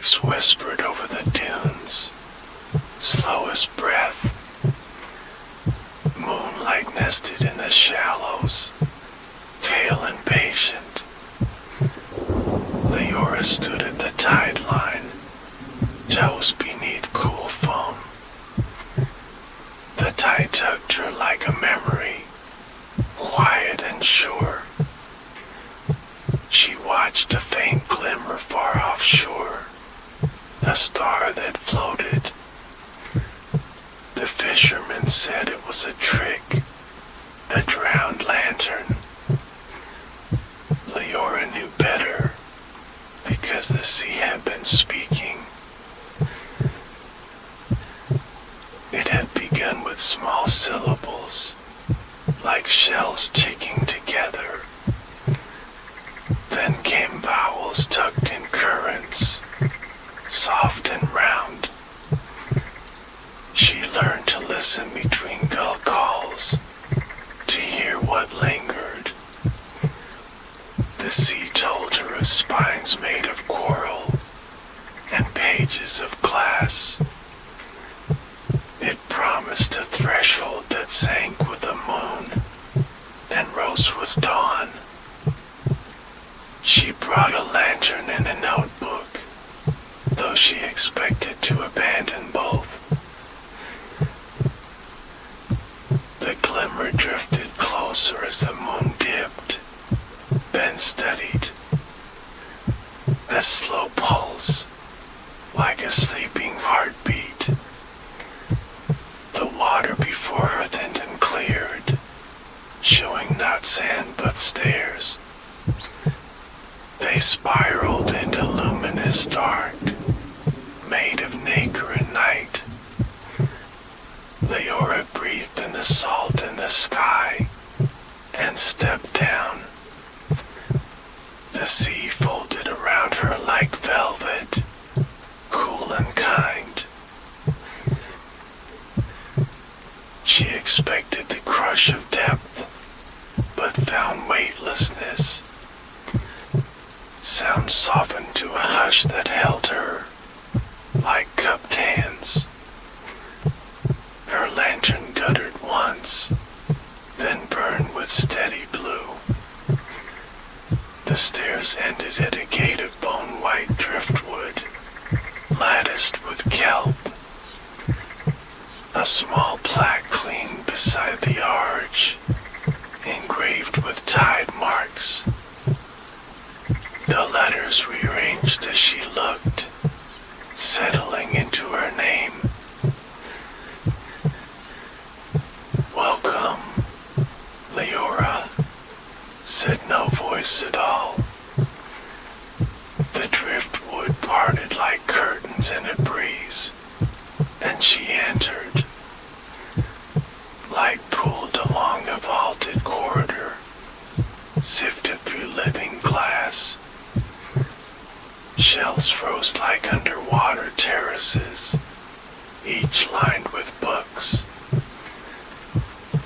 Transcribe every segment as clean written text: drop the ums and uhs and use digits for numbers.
waves whispered over the dunes, slow as breath. Moonlight nested in the shallows, pale and patient. Leora stood at the tide line, toes beneath cool foam. The tide tugged her like a memory, quiet and sure. She watched a faint glimmer far offshore, a star that floated. The fisherman said it was a trick, a drowned lantern. Leora knew better, because the sea had been speaking. It had begun with small syllables, like shells ticking together. Then came vowels tucked in currents, soft and round. She learned to listen between gull calls, to hear what lingered. The sea told her of spines made of coral and pages of glass. It promised a threshold that sank with the moon and rose with dawn. She brought a lantern and a notebook, though she expected to abandon both. The glimmer drifted closer as the moon dipped, then steadied. A slow pulse, like a sleeping heartbeat. The water before her thinned and cleared, showing not sand but stairs. They spiraled into luminous dark, made of nacre and night. Leora breathed in the salt in the sky and stepped down. The sea folded around her like velvet, cool and kind. She expected the crush of depth, but found weightlessness. Sound softened to a hush that held her, like cupped hands. Her lantern guttered once, then burned with steady blue. The stairs ended at a gate of bone-white driftwood, latticed with kelp. A small plaque gleamed beside the arch, engraved with tide marks. The letters rearranged as she looked, settling into her name. "Welcome, Leora," said no voice at all. The driftwood parted like curtains in a breeze, and she entered. Light pooled along a vaulted corridor, sifted through living glass. Shelves rose like underwater terraces, each lined with books.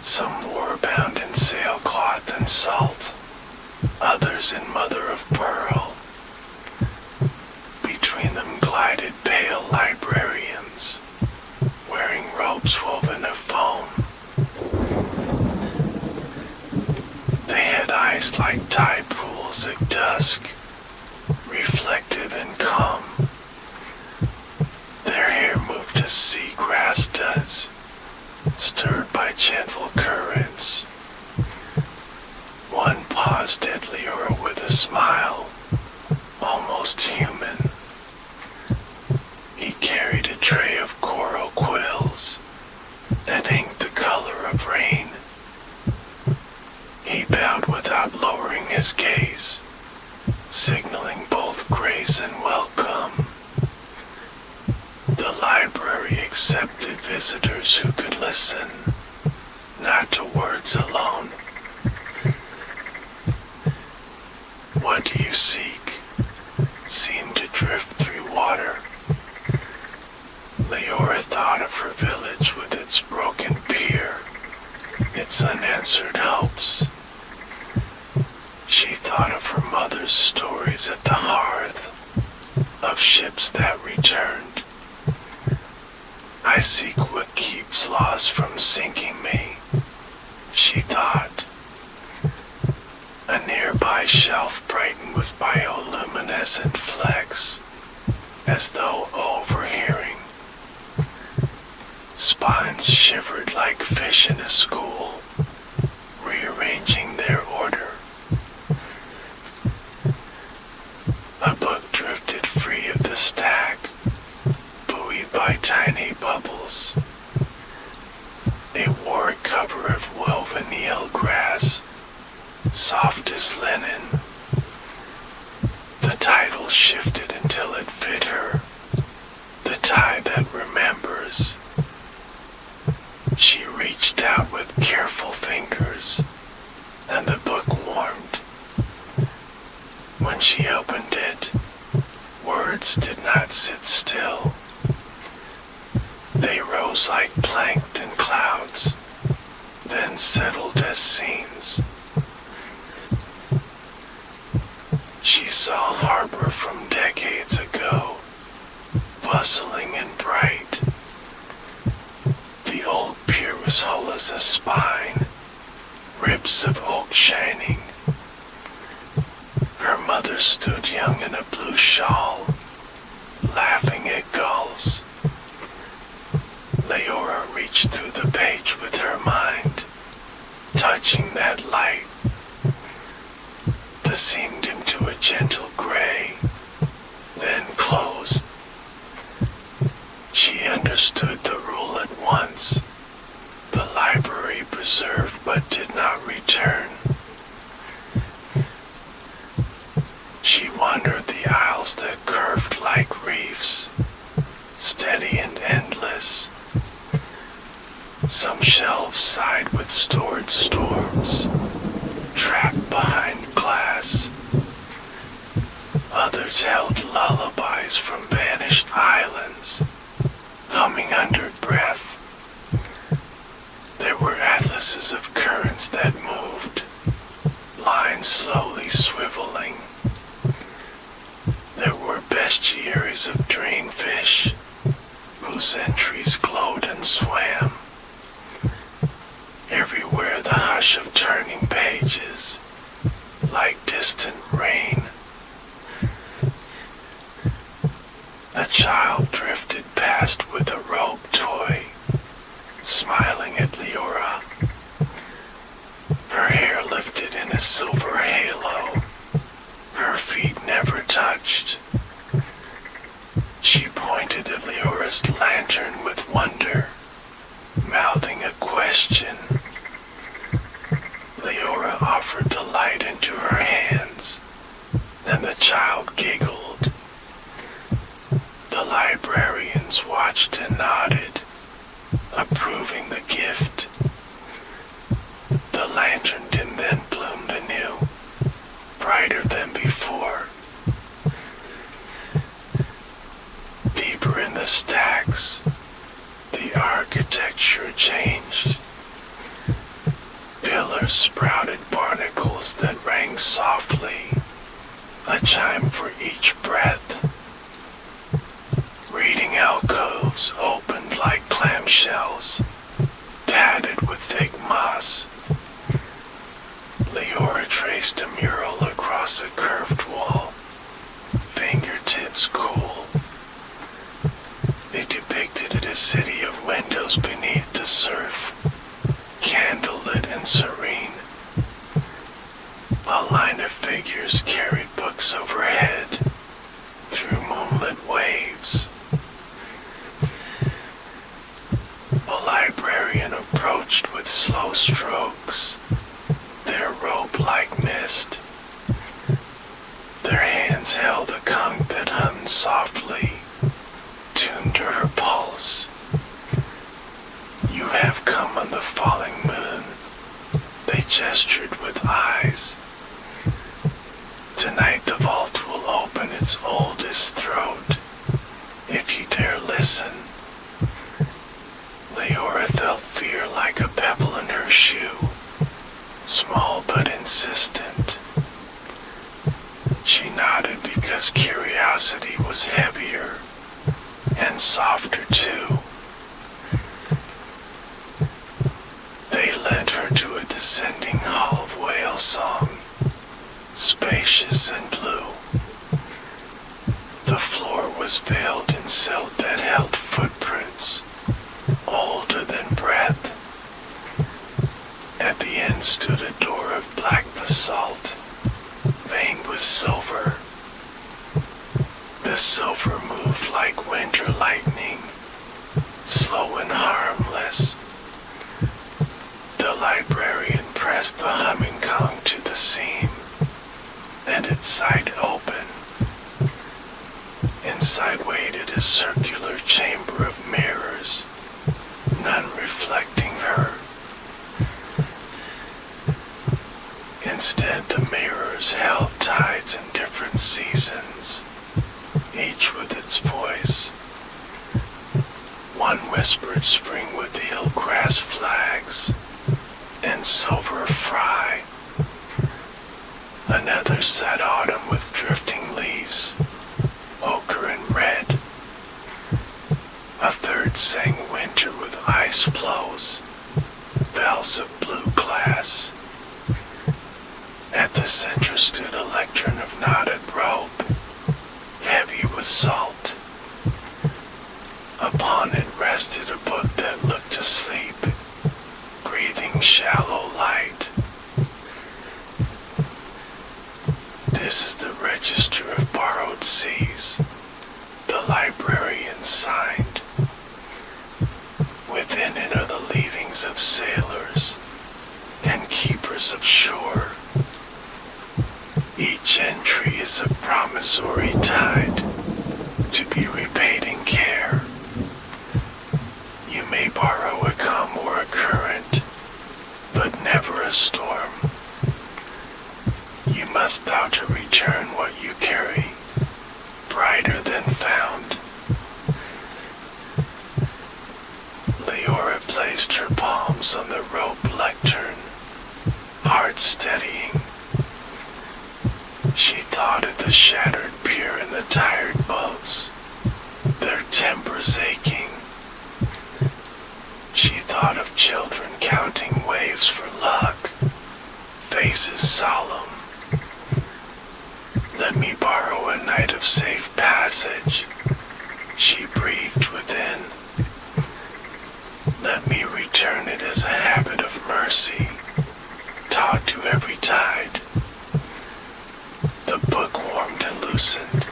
Some were bound in sailcloth and salt, others in mother of pearl. Between them glided pale librarians, wearing robes woven of foam. They had eyes like tide pools at dusk, reflective and calm. Their hair moved as seagrass does, stirred by gentle currents. One paused at Leora with a smile, almost human. He carried a tray of coral quills and ink the color of rain. He bowed without lowering his gaze, signaling both grace and welcome. The library accepted visitors who could listen, not to words alone. "What do you seek?" seemed to drift through water. Leora thought of her village with its broken pier, its unanswered hopes. She thought of her mother's stories at the hearth, of of ships that returned. I seek what keeps loss from sinking me, she thought. A nearby shelf brightened with bioluminescent flecks, as though overhearing. Spines shivered like fish in a school, rearranging their order. A book drifted free of the stack, buoyed by tiny bubbles. A ward cover of woven eelgrass, soft as linen. The title shifted until it fit her, The Tie That Remembers. She reached out with careful fingers, and the book warmed. When she opened it, words did not sit still. They rose like plankton clouds, then settled as scenes. She saw harbor from decades ago, bustling and bright. The old pier was whole as a spine, ribs of oak shining. Her mother stood young in a blue shawl, laughing at gulls. Leora reached through the page with her mind, touching that light. The seam dimmed to a gentle gray, then closed. She understood the rule at once. The library preserved but did not return. She wandered the aisles that curved like reefs, steady and endless. Some shelves sighed with stored storms, trapped behind glass. Others held lullabies from vanished islands, humming under breath. There were atlases of currents that moved, lines slowly swiveling. There were bestiaries of drainfish, whose entries glowed and swam. Everywhere the hush of turning pages, like distant rain. A child drifted past with a rogue toy, smiling at Leora. Her hair lifted in a silver halo, her feet never touched. She pointed at Leora's lantern with wonder, mouthing a question. Leora offered the light into her hands, and the child giggled. The librarians watched and nodded, approving the gift. The lantern dim then bloomed anew, brighter than before. Deeper in the stacks, the architecture changed. Pillars sprouted barnacles that rang softly, a chime for each breath. Reading alcoves opened like clamshells, padded with thick moss. Leora traced a mural across a curved wall, fingertips cool. It depicted a city of windows beneath the surf, candlelit and serene. A line of figures carried books overhead, through moonlit waves. A librarian approached with slow strokes, their robe like mist. Their hands held a conch that hummed softly, tuned to her pulse. You have come on the falling moon, they gestured with eyes. Tonight the vault will open its oldest throat, if you dare listen. Leora felt fear like a pebble in her shoe, small but insistent. She nodded because curiosity curiosity was heavier and softer too. They led her to a descending hall of whale song, spacious and blue. The floor was veiled in silk that held footprints, older than breath. At the end stood a door of black basalt, veined with silver. The silver moved like winter lightning, slow and harmless. The librarian pressed the humming gong to the seam, and its side open. Inside waited a circular chamber of mirrors, none reflecting her. Instead, the mirrors held tides in different seasons, each with its voice. One whispered spring with eelgrass flags and silver fry. Another said autumn with drifting leaves, ochre and red. A third sang winter with ice flows, bells of blue glass. At the center stood a lectern of knotted rope, heavy with salt. Upon it rested a book that looked asleep, breathing shallow light. This is the register of borrowed seas, the librarian signed. Within it are the leavings of sailors and keepers of shore. Each entry is a promissory tide to be repaid in care. You may borrow a calm or a current, but never a storm. You must vow to return what you carry, brighter than found. Leora placed her palms on the rope lectern, heart steadying. She thought of the shattered pier and the tired boats, their timbers aching. She thought of children counting waves for luck, faces solemn. Let me borrow a night of safe passage, she breathed within. Let me return it as a habit of mercy, taught to every tide. The book warmed and loosened,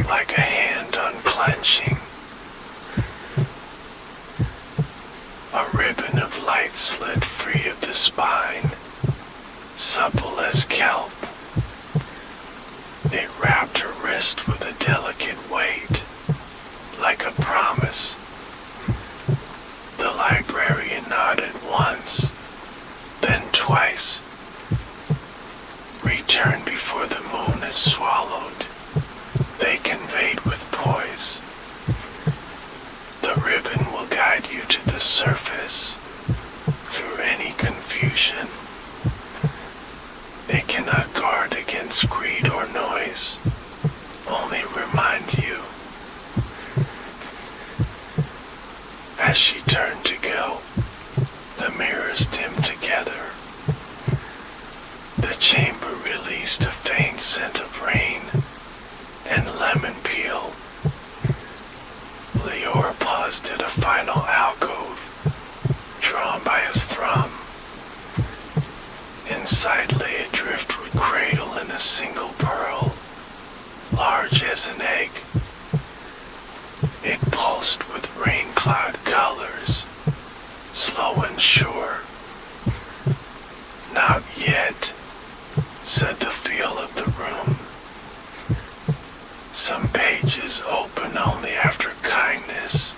like a hand unclenching. A ribbon of light slid free of the spine, supple as kelp. It wrapped her wrist with a delicate weight, like a promise. The librarian nodded once, then twice. Return before the moon is swallowed, they conveyed with poise. The ribbon will guide you to the surface, through any confusion. It cannot guard against greed or noise, only remind you. As she turned to go, the mirrors dimmed together. The chamber released a faint scent of rain and lemon peel. Leora paused at a final alcove, drawn by a thrum. Inside lay a driftwood cradle in a single pearl, large as an egg. It pulsed with rain-cloud colors, slow and sure. Not yet, said the feel of the room. Some pages open only after kindness,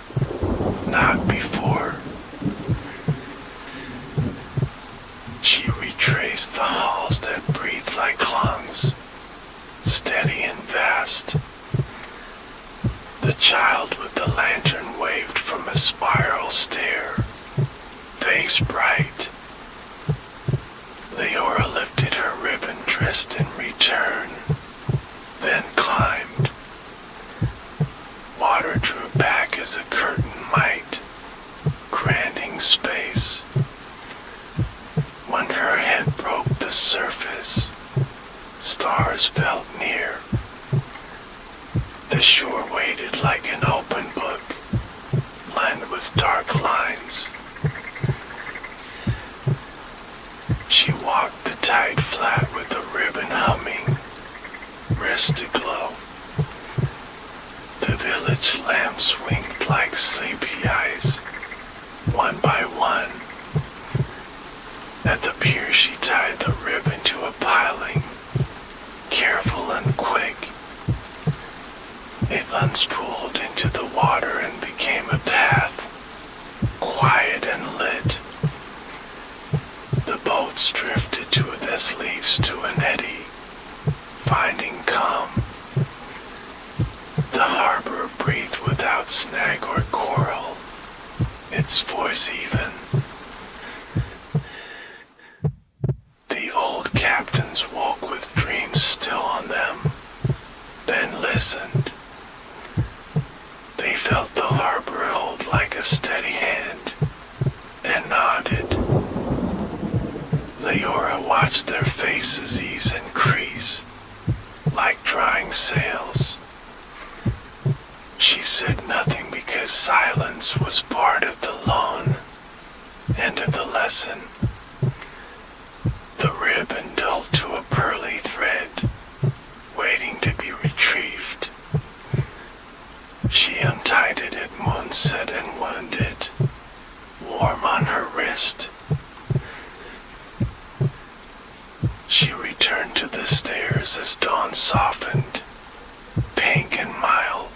not before. She retraced the halls that breathed like lungs, steady and vast. The child with the lantern waved from a spiral stair, face bright. Leora lifted her ribbon dressed in return, then climbed, water drew back as a curtain might, granting space. When her head broke the surface, stars felt near. The shore waited like an open book, lined with dark lines. She walked the tide flat with the ribbon humming, wrist aglow. The village lamps winked like sleepy eyes, one by one. At the pier she tied the ribbon to a piling, careful and quick. It unspooled into the water and became a path, quiet and lit. The boats drifted to as leaves to an eddy, finding calm. The harbor breathed without snag or coral, its voice even. The old captains woke with dreams still on them, then listened. They felt the harbor hold like a steady hand, and nodded. Leora watched their faces ease and crease, like drying sails. She said nothing because silence was part of the loan, end of the lesson. The ribbon dulled to a pearly thread, waiting to be retrieved. She untied it at moonset and wound it, warm on her wrist. She returned to the stairs as dawn softened, pink and mild.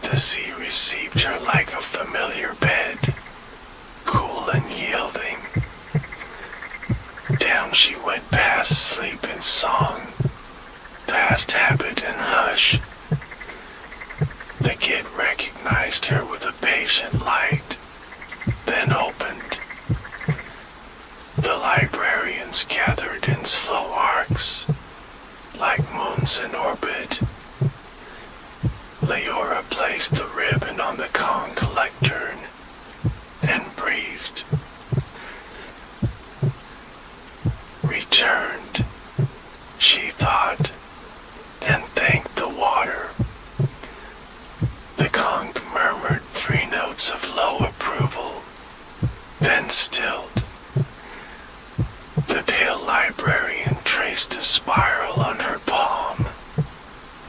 The sea received her like a familiar bed, cool and yielding. Down she went past sleep and song, past habit and hush. The kid recognized her with a patient light, then opened. The librarians gathered in slow arcs, like moons in orbit. Leora placed the ribbon on the conch lectern and breathed. Returned, she thought, and thanked the water. The conch murmured 3 notes of low approval, then stilled. The pale librarian traced a spiral on her palm,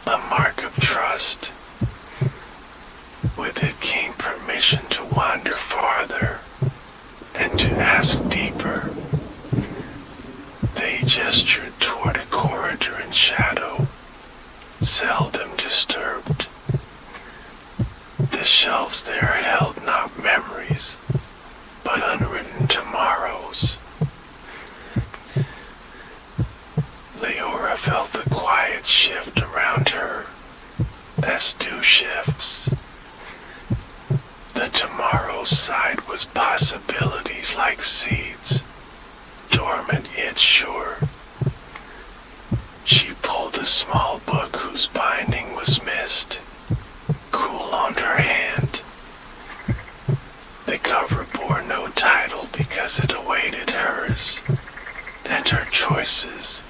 a mark of trust. With it came permission to wander farther and to ask deeper. They gestured toward a corridor in shadow, seldom disturbed. The shelves there held not memories, but unwritten tomorrows. Leora felt the quiet shift around her, as dew shifts. The tomorrow side was possibilities like seeds, dormant yet sure. She pulled a small book whose binding was missed, cool on her hand. The cover bore no title because it awaited hers, and her choices.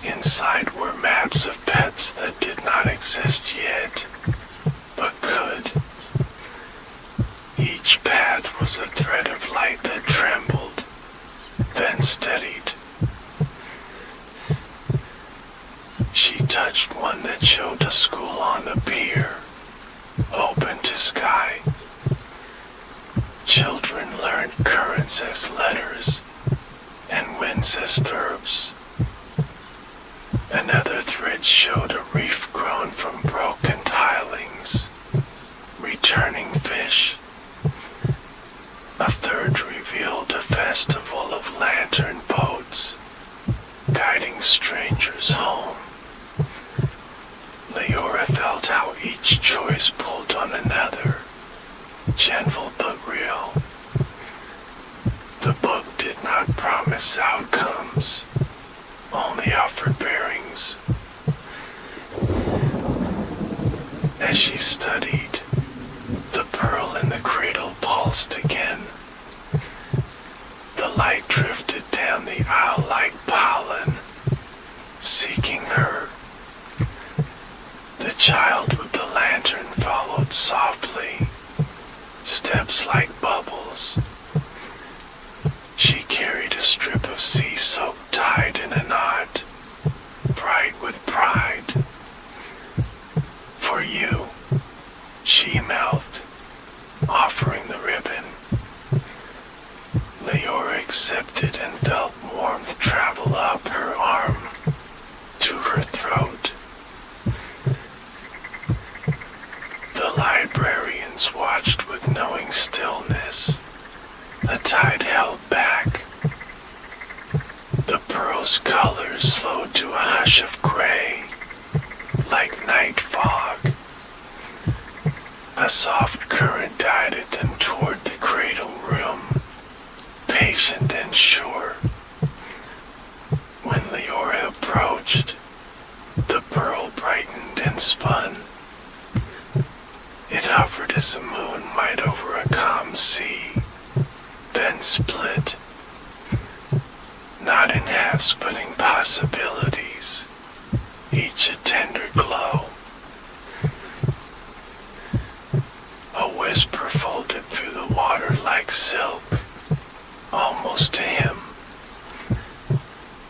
Inside were maps of pets that did not exist yet, but could. Each path was a thread of light that trembled, then steadied. She touched one that showed a school on the pier, open to sky. Children learned currents as letters, and winds as verbs. Another thread showed a reef grown from broken tilings, returning fish. A third revealed a festival of lantern boats, guiding strangers home. Leora felt how each choice pulled on another, gentle but real. The book did not promise outcomes, only offered bearings. As she studied, the pearl in the cradle pulsed again. The light drifted down the aisle like pollen, seeking her. The child with the lantern followed softly, steps like bubbles. She carried a strip of sea soap tied in a knot, bright with pride. For you, she mouthed, offering the ribbon. Leora accepted and felt warmth travel up her arm to her throat. The librarians watched with knowing stillness, a tide held back. The pearl's colors slowed to a hush of gray, like night fog. A soft current guided them toward the cradle room, patient and sure. When Leora approached, the pearl brightened and spun. It hovered as a moon might over a calm sea, then split, not in halves but in possibilities, each a tender glow. A whisper folded through the water like silk, almost to him.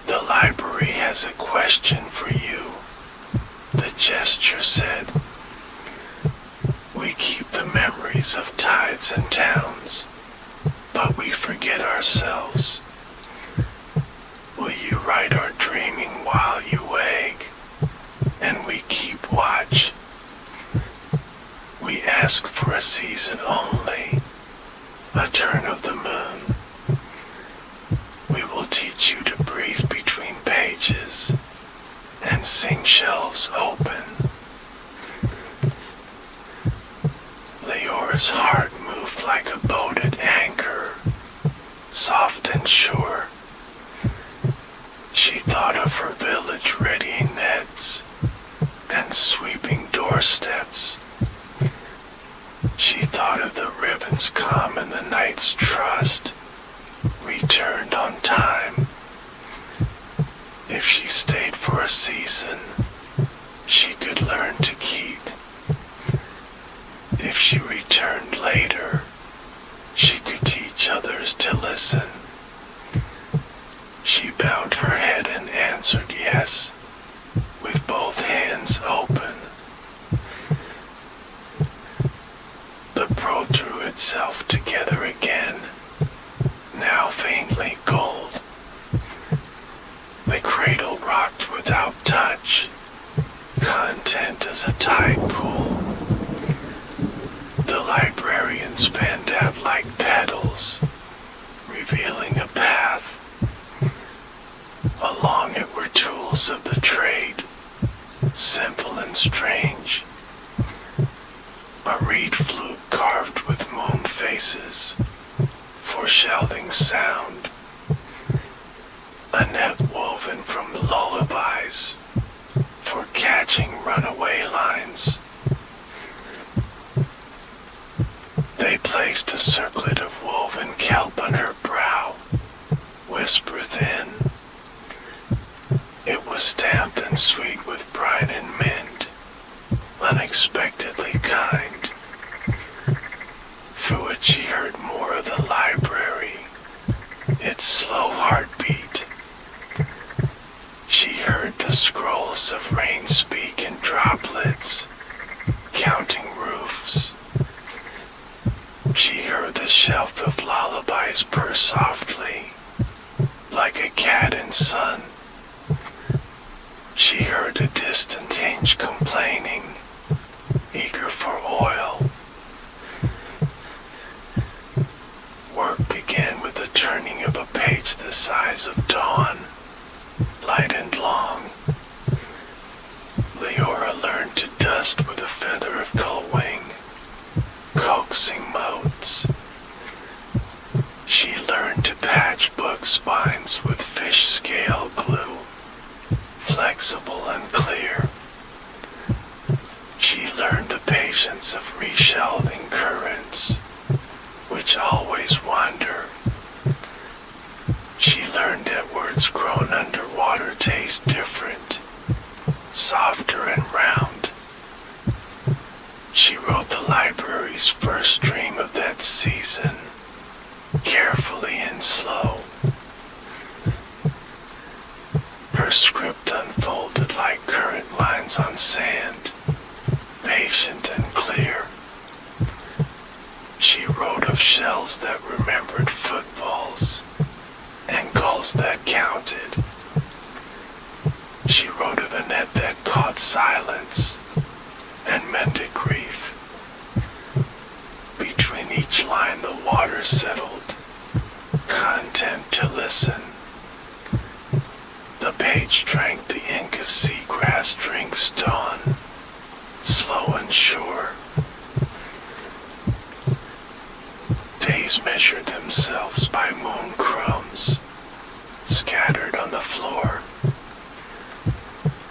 The library has a question for you, the gesture said. We keep the memories of tides and towns, but we forget ourselves. Will you write our dreaming while you wake, and we keep watch? We ask for a season only, a turn of the moon. We will teach you to breathe between pages and sing shelves open. Leora's heart moved like a boat at anchor, soft and sure. She thought of her village readying nets and sweeping doorsteps. She thought of the ribbons calm and the night's trust, returned on time. If she stayed for a season, she could learn to keep. If she returned later, she could teach others to listen. She bowed her head and answered yes, with both hands open. The pearl drew itself together again, now faintly gold. The cradle rocked without touch, content as a tide pool. The librarians fanned out like petals, revealing a path. Along it were tools of the trade, simple and strange. A reed flute carved with moon faces, foreshelling sound. A net woven from lullabies, for catching runaway lines. They placed a circlet of woven kelp on her brow, whisper thin. It was damp and sweet with brine and mint, unexpectedly kind. Through it she heard more of the library, its slow heartbeat. She heard the scrolls of rain speak in droplets, counting roofs. She heard the shelf of lullabies purr softly, like a cat in sun. She heard a distant hinge complaining, eager for oil. Work began with the turning of a page the size of dawn, light and long. Leora learned to dust with a feather of gull wing, coaxing motes. She learned to patch book spines with fish scale glue, flexible and clear. She learned the patience of reshelving currents, which always wander. She learned that words grown underwater taste different, softer and round. She wrote the library's first dream of that season, carefully and slow. Her script unfolded like current lines on sand, patient and clear. She wrote of shells that remembered footfalls and gulls that counted. She wrote of a net that caught silence and mended grief. Between each line the water settled, content to listen. The page drank the Inca seagrass drinks dawn, slow and sure. Days measured themselves by moon crumbs, scattered on the floor.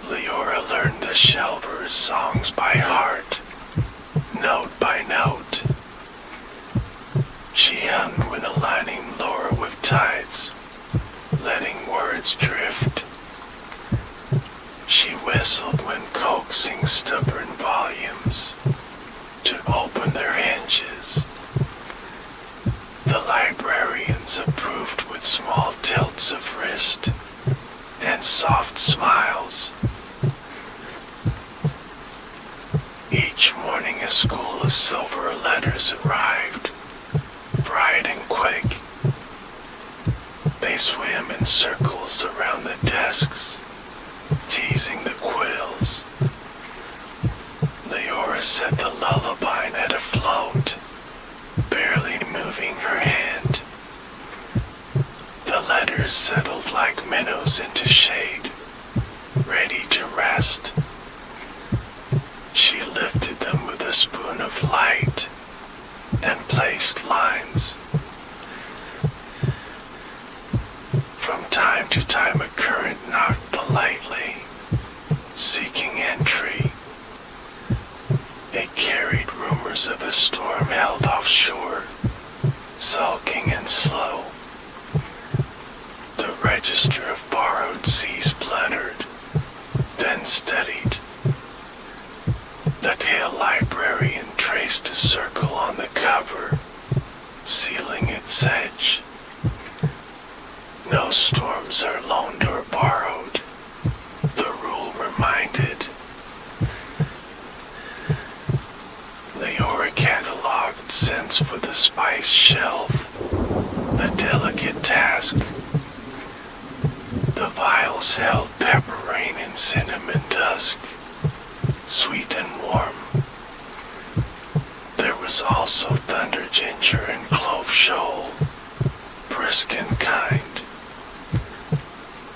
Leora learned the shelver's songs by heart, note by note. She hummed when aligning Laura with tides, letting words drift. She whistled when coaxing stubborn volumes to open their hinges. The librarians approved with small tilts of wrist and soft smiles. Each morning a school of silver letters arrived, bright and quick. They swam in circles around the desks, teasing the quills. Leora set the lullaby net afloat, barely moving her hand. The letters settled like minnows into shade, ready to rest. She lifted them with a spoon of light and placed lines. From time to time a current knocked politely, seeking entry. It carried rumors of a storm held offshore, sulking and slow. The register of borrowed seas fluttered, then steadied. The pale librarian traced a circle on the cover, sealing its edge. No storms are loaned or borrowed, the rule reminded. Leora cataloged scents for the spice shelf, a delicate task. The vials held pepper rain and cinnamon dusk, sweet and warm. There was also thunder ginger and clove shoal, brisk and kind.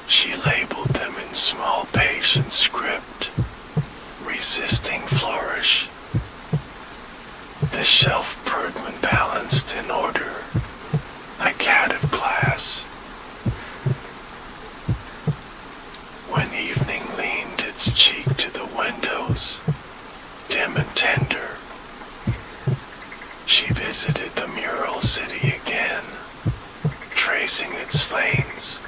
She labeled them in small patient script, resisting flourish. The shelf purred when balanced in order, a cat of glass. When evening leaned its cheek to the windows, dim and tender, she visited the mural city again, tracing its lanes.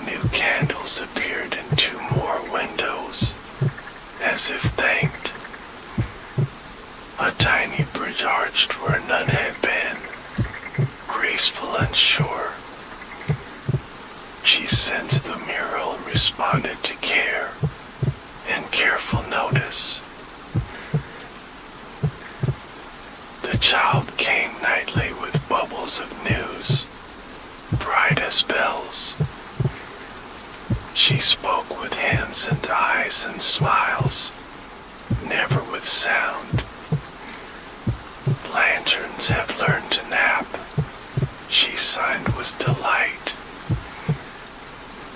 New candles appeared in 2 more windows, as if thanked. A tiny bridge arched where none had been, graceful and sure. She sensed the mural and responded to care and careful notice. The child came nightly with bubbles of news, bright as bells. She spoke with hands and eyes and smiles, never with sound. Lanterns have learned to nap, she signed with delight.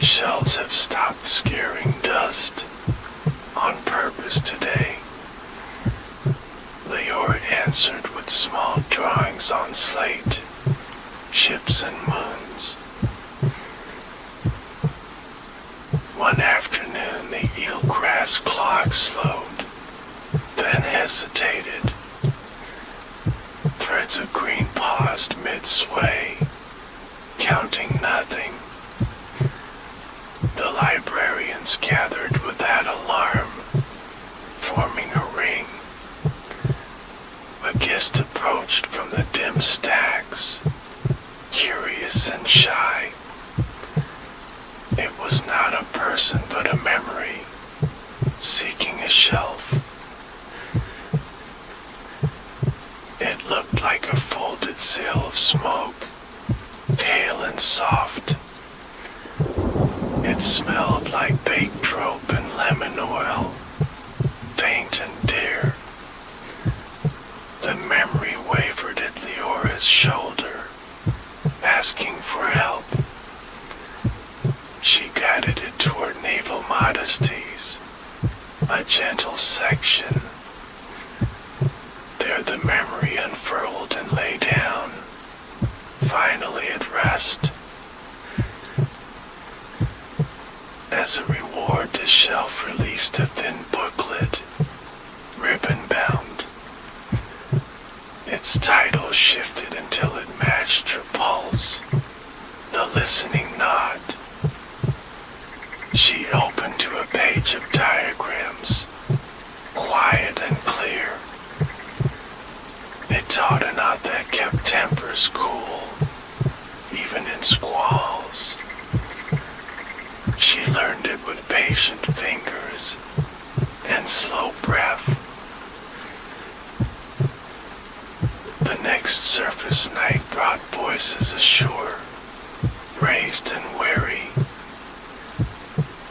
Shelves have stopped scaring dust, on purpose today. Leora answered with small drawings on slate, ships and moons. One afternoon the eelgrass clock slowed, then hesitated. Threads of green paused mid-sway, counting nothing. The librarians gathered without alarm, forming a ring. A guest approached from the dim stacks, curious and shy. It was not a person but a memory, seeking a shelf. It looked like a folded sail of smoke, pale and soft. It smelled like baked rope and lemon oil, faint and dear. The memory wavered at Leora's shoulder, asking for help. She guided it toward naval modesties, a gentle section. There the memory unfurled and lay down, finally at rest. As a reward, the shelf released a thin booklet, ribbon-bound. Its title shifted until it matched her pulse, the listening nod. She opened to a page of diagrams, quiet and clear. It taught an art that kept tempers cool, even in squalls. She learned it with patient fingers and slow breath. The next surface night brought voices ashore, raised and wary.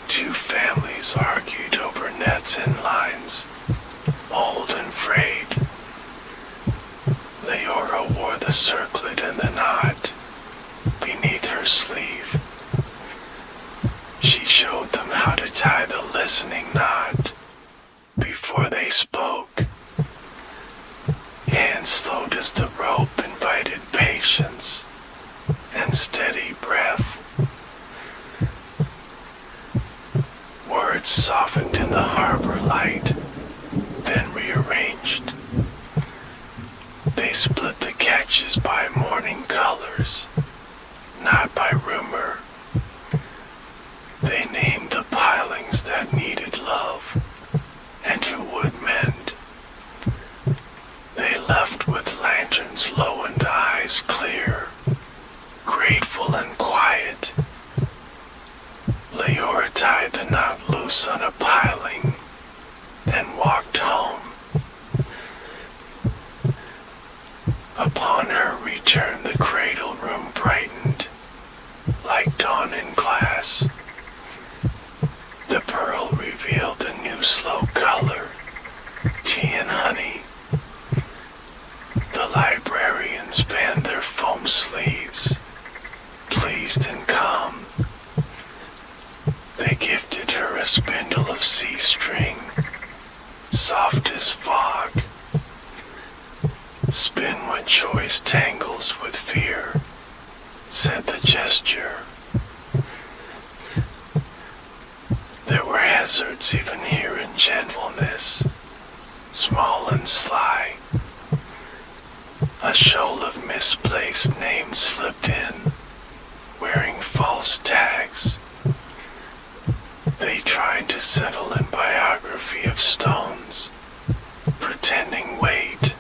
Two families argued over nets and lines, old and frayed. Leora wore the circlet and the knot beneath her sleeve. She showed them how to tie the listening knot before they spoke. Hands slowed as the rope invited patience and steady breath. Words softened in the harbor light, then rearranged. They split the catches by morning colors, not by rumor. They named the pilings that needed love and who would mend. They left with lanterns low and eyes clear, grateful and quiet. Leora tied the knot loose on a piling and walked home. Upon her return, the cradle room brightened like dawn in glass. The pearl revealed a new slow color, tea and honey. The librarians fanned their foam sleeves, pleased and calm. They gifted her a spindle of sea string, soft as fog. Spin when choice tangles with fear, said the gesture. There were hazards even here in gentleness, small and sly. A shoal of misplaced names slipped in, wearing false tags. They tried to settle in biography of stones, pretending weight.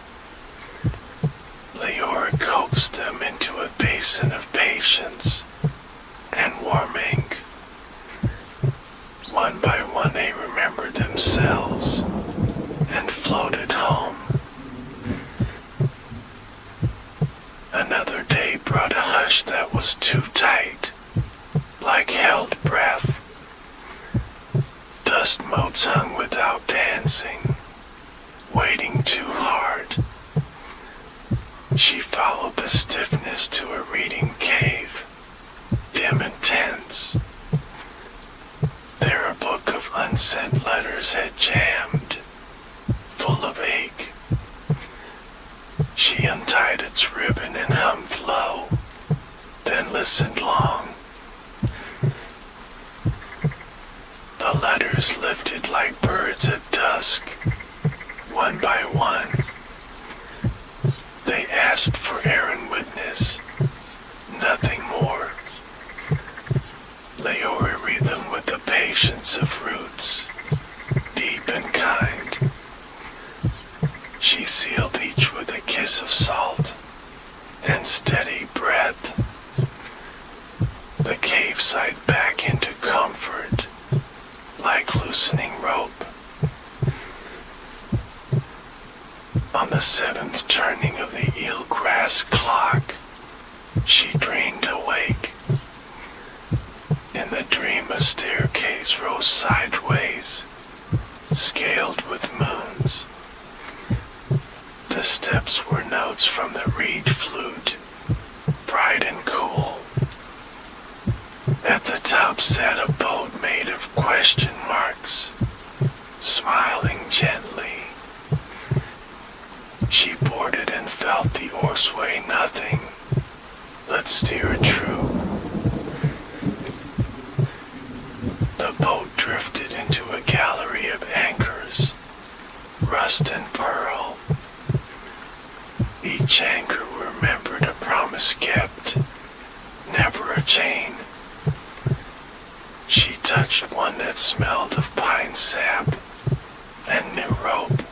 Leora coaxed them into a basin of patience and warm ink. One by one they remembered themselves and floated home. Another day brought a hush that was too tight, like held breath. Dust motes hung without dancing, waiting too hard. She followed the stiffness to a reading cave, dim and tense. There a book of unsent letters had jammed, full of ache. She untied its ribbon and hummed low, then listened long. The letters lifted like birds at dusk, one by generations of roots, deep and kind. She sealed each with a kiss of salt and steady breath. The cave side back into comfort, like loosening rope. On the 7th turning of the eelgrass clock, she dreamed awake. In the dream a staircase rose sideways, scaled with moons. The steps were notes from the reed flute, bright and cool. At the top sat a boat made of question marks, smiling gently. She boarded and felt the oars sway nothing, but steer true. The boat drifted into a gallery of anchors, rust and pearl. Each anchor remembered a promise kept, never a chain. She touched one that smelled of pine sap and new rope.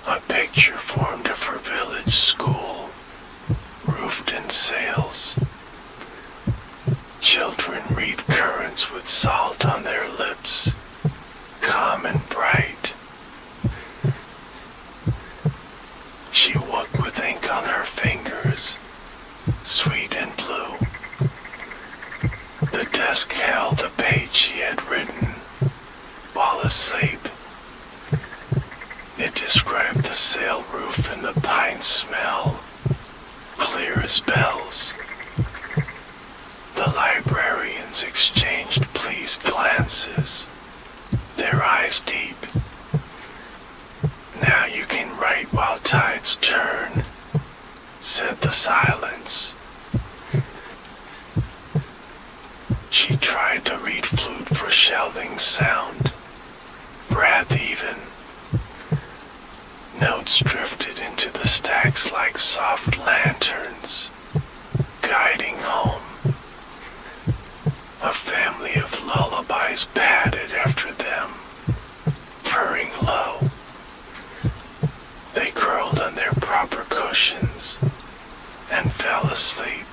A picture formed of her village school, roofed in sails. Children read currents with salt on their lips, calm and bright. She woke with ink on her fingers, sweet and blue. The desk held the page she had written while asleep. It described the sail roof and the pine smell, clear as bells. The librarians exchanged pleased glances, their eyes deep. Now you can write while tides turn, said the silence. She tried to read flute for shelving sound, breath even. Notes drifted into the stacks like soft lanterns, guiding home. A family of lullabies padded after them, purring low. They curled on their proper cushions and fell asleep.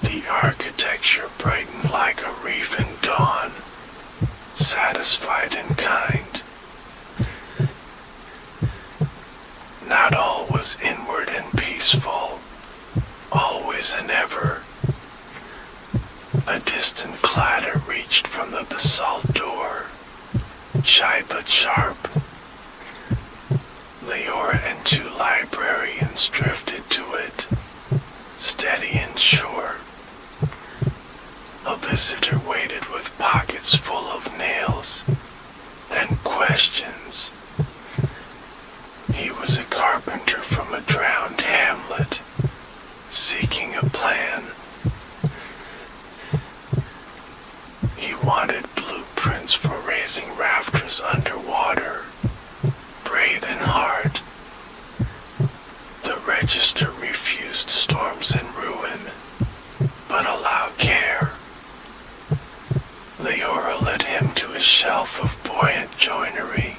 The architecture brightened like a reef in dawn, satisfied and kind. Not all was inward and peaceful, always and ever. A distant clatter reached from the basalt door, shy but sharp. Leora and 2 librarians drifted to it, steady and sure. A visitor waited with pockets full of nails and questions. He was a carpenter from a drowned hamlet, seeking a plan. He wanted blueprints for raising rafters underwater, brave and hard. The register refused storms and ruin, but allowed care. Leora led him to a shelf of buoyant joinery,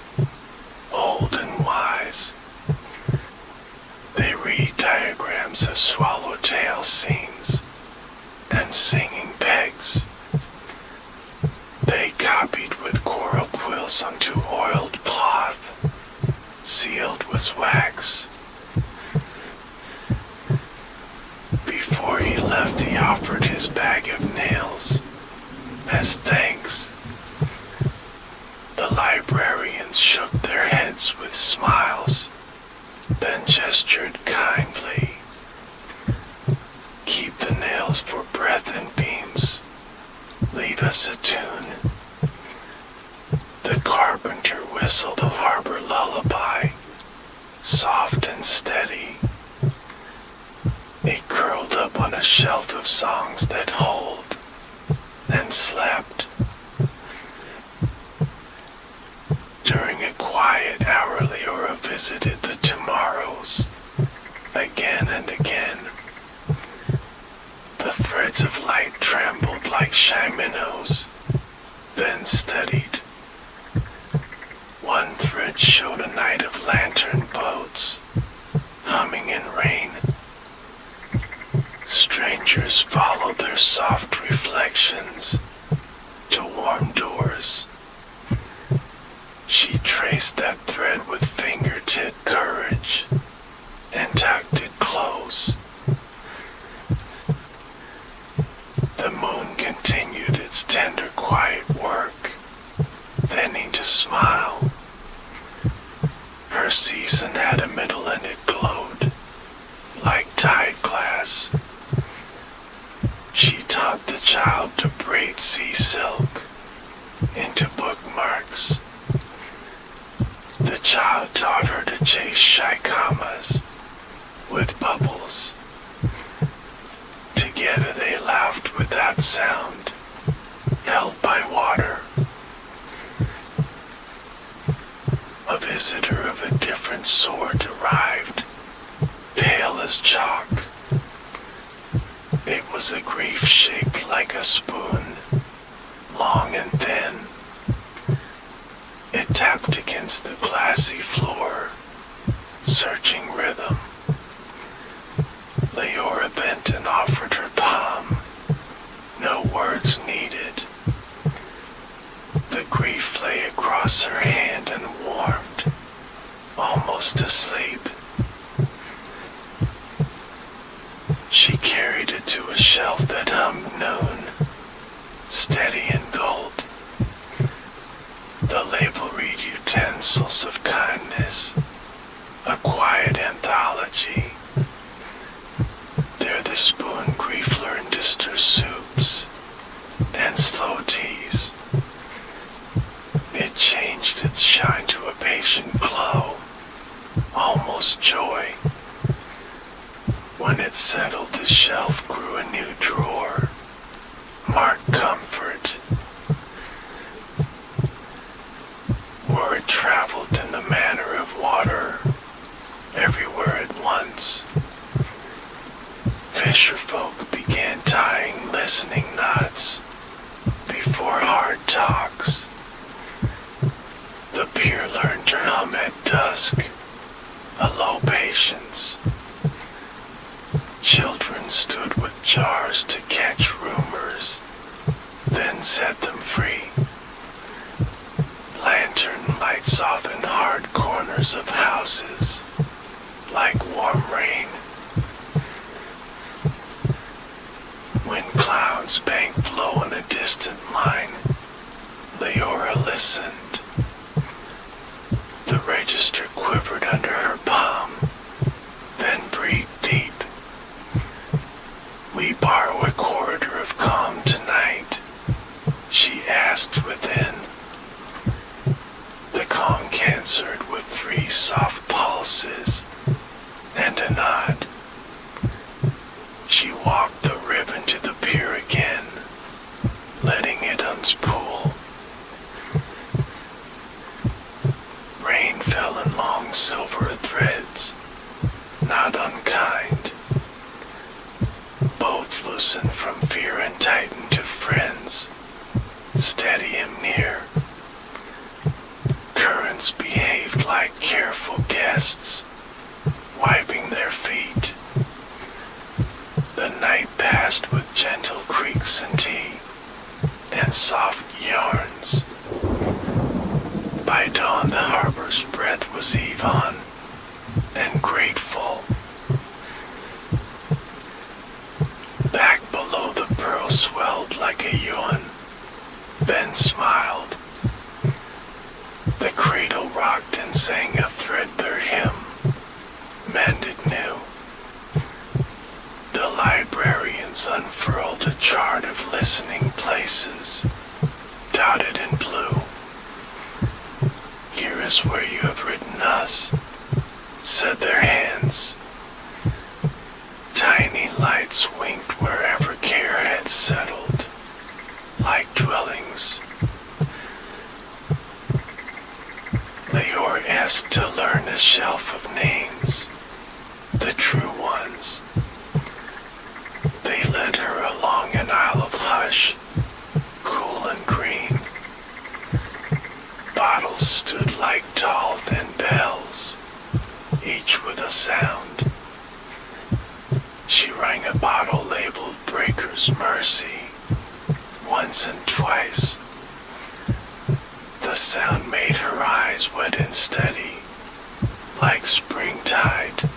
old and wise. They read diagrams of swallowtail seams and singing pegs. They copied with coral quills onto oiled cloth, sealed with wax. Before he left, he offered his bag of nails as thanks. The librarians shook their heads with smiles, then gestured kindly. Keep the nails for breath and beams. Leave us a tune. The carpenter whistled a harbor lullaby, soft and steady. It curled up on a shelf of songs that hold and slept. During a quiet hour, Leora visited the tomorrows, again and again. The threads of light trembled like like shy minnows, then studied. One thread showed a night of lantern boats, humming in rain. Strangers followed their soft reflections to warm doors. She traced that thread with fingertip courage and tucked it close. The moon continued its tender, quiet work, thinning to smile. Her season had a middle and it glowed like tide glass. She taught the child to braid sea silk into bookmarks. The child taught her to chase shy commas with bubbles. Together they laughed without sound, held by water. A visitor of a different sort arrived, pale as chalk. It was a grief shaped like a spoon, long and thin. It tapped against the glassy floor, searching rhythm. Leora bent and offered her palm, no words needed. The grief lay across her hand and warmed, almost asleep. She carried it to a shelf that hummed noon, steady and gold. The label read Utensils of Kindness, a quiet anthology. There the spoon grief learned to stir soups and slow teas. It changed its shine to a patient glow, almost joy. When it settled, the shelf grew a new drawer, marked comfort. Word traveled in the manner of water, everywhere at once. Fisher folk began tying listening knots before hard talks. The pier learned to hum at dusk, a low patience. Children stood with jars to catch rumors, then set them free. Lantern lights softened hard corners of houses, like warm rain. When clouds banked low in a distant line, Leora listened. The register quivered under her palm, then breathed deep. We borrow a corridor of calm tonight, she asked within. The conch answered with 3 soft pulses and a nod. She walked the ribbon to the pier again, letting it unspool. Rain fell in long silver threads, not unkind. Both loosened from fear and tightened to friends, steady and near. Currents behaved like careful guests, wiping their feet. The night passed with gentle creaks and tea, and soft yarns. By dawn the harbor's breath was Yvonne, and grateful. Back below the pearl swelled like a yawn. Ben smiled. The cradle rocked and sang a threadbare hymn, mended new. The librarians unfurled a chart of listening places, dotted in blue. Here is where you have written us, said their hands. Tiny lights winked wherever care had settled, like dwellings. Leora asked to learn a shelf of names, the true ones. They led her along an aisle of hush bottles stood like tall, thin bells, each with a sound. She rang a bottle labeled Breaker's Mercy once and twice. The sound made her eyes wet and steady, like springtide.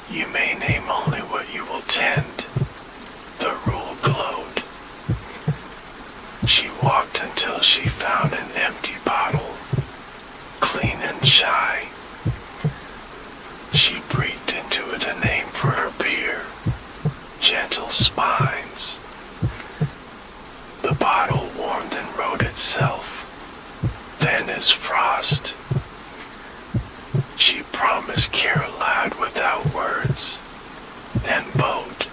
You may name only what you will tend, the rule glowed. She walked until she found an empty bottle, clean and shy. She breathed into it a name for her peer, Gentle Spines. The bottle warmed and wrote itself, thin as frost. She promised care aloud without words, and bowed.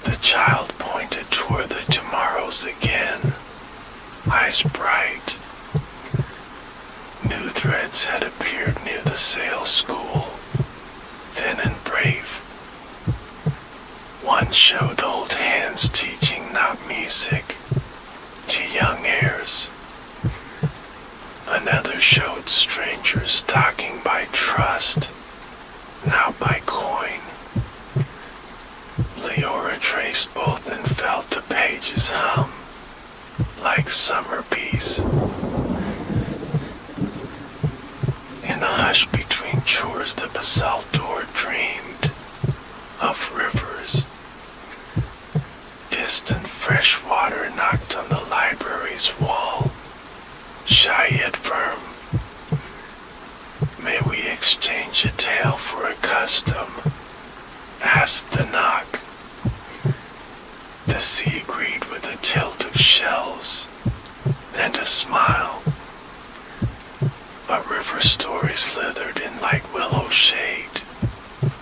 The child pointed toward the tomorrows again, eyes bright. New threads had appeared near the sail school, thin and brave. One showed old hands teaching not music to young heirs. Another showed strangers docking by trust, not by coin. Leora traced both and felt the pages hum like summer bees. In the hush between chores, the basalt door dreamed of rivers. Distant fresh water knocked on the library's wall, shy yet firm. May we exchange a tale for a custom? Asked the knock. The sea agreed with a tilt of shelves and a smile. A river story slithered in like willow shade,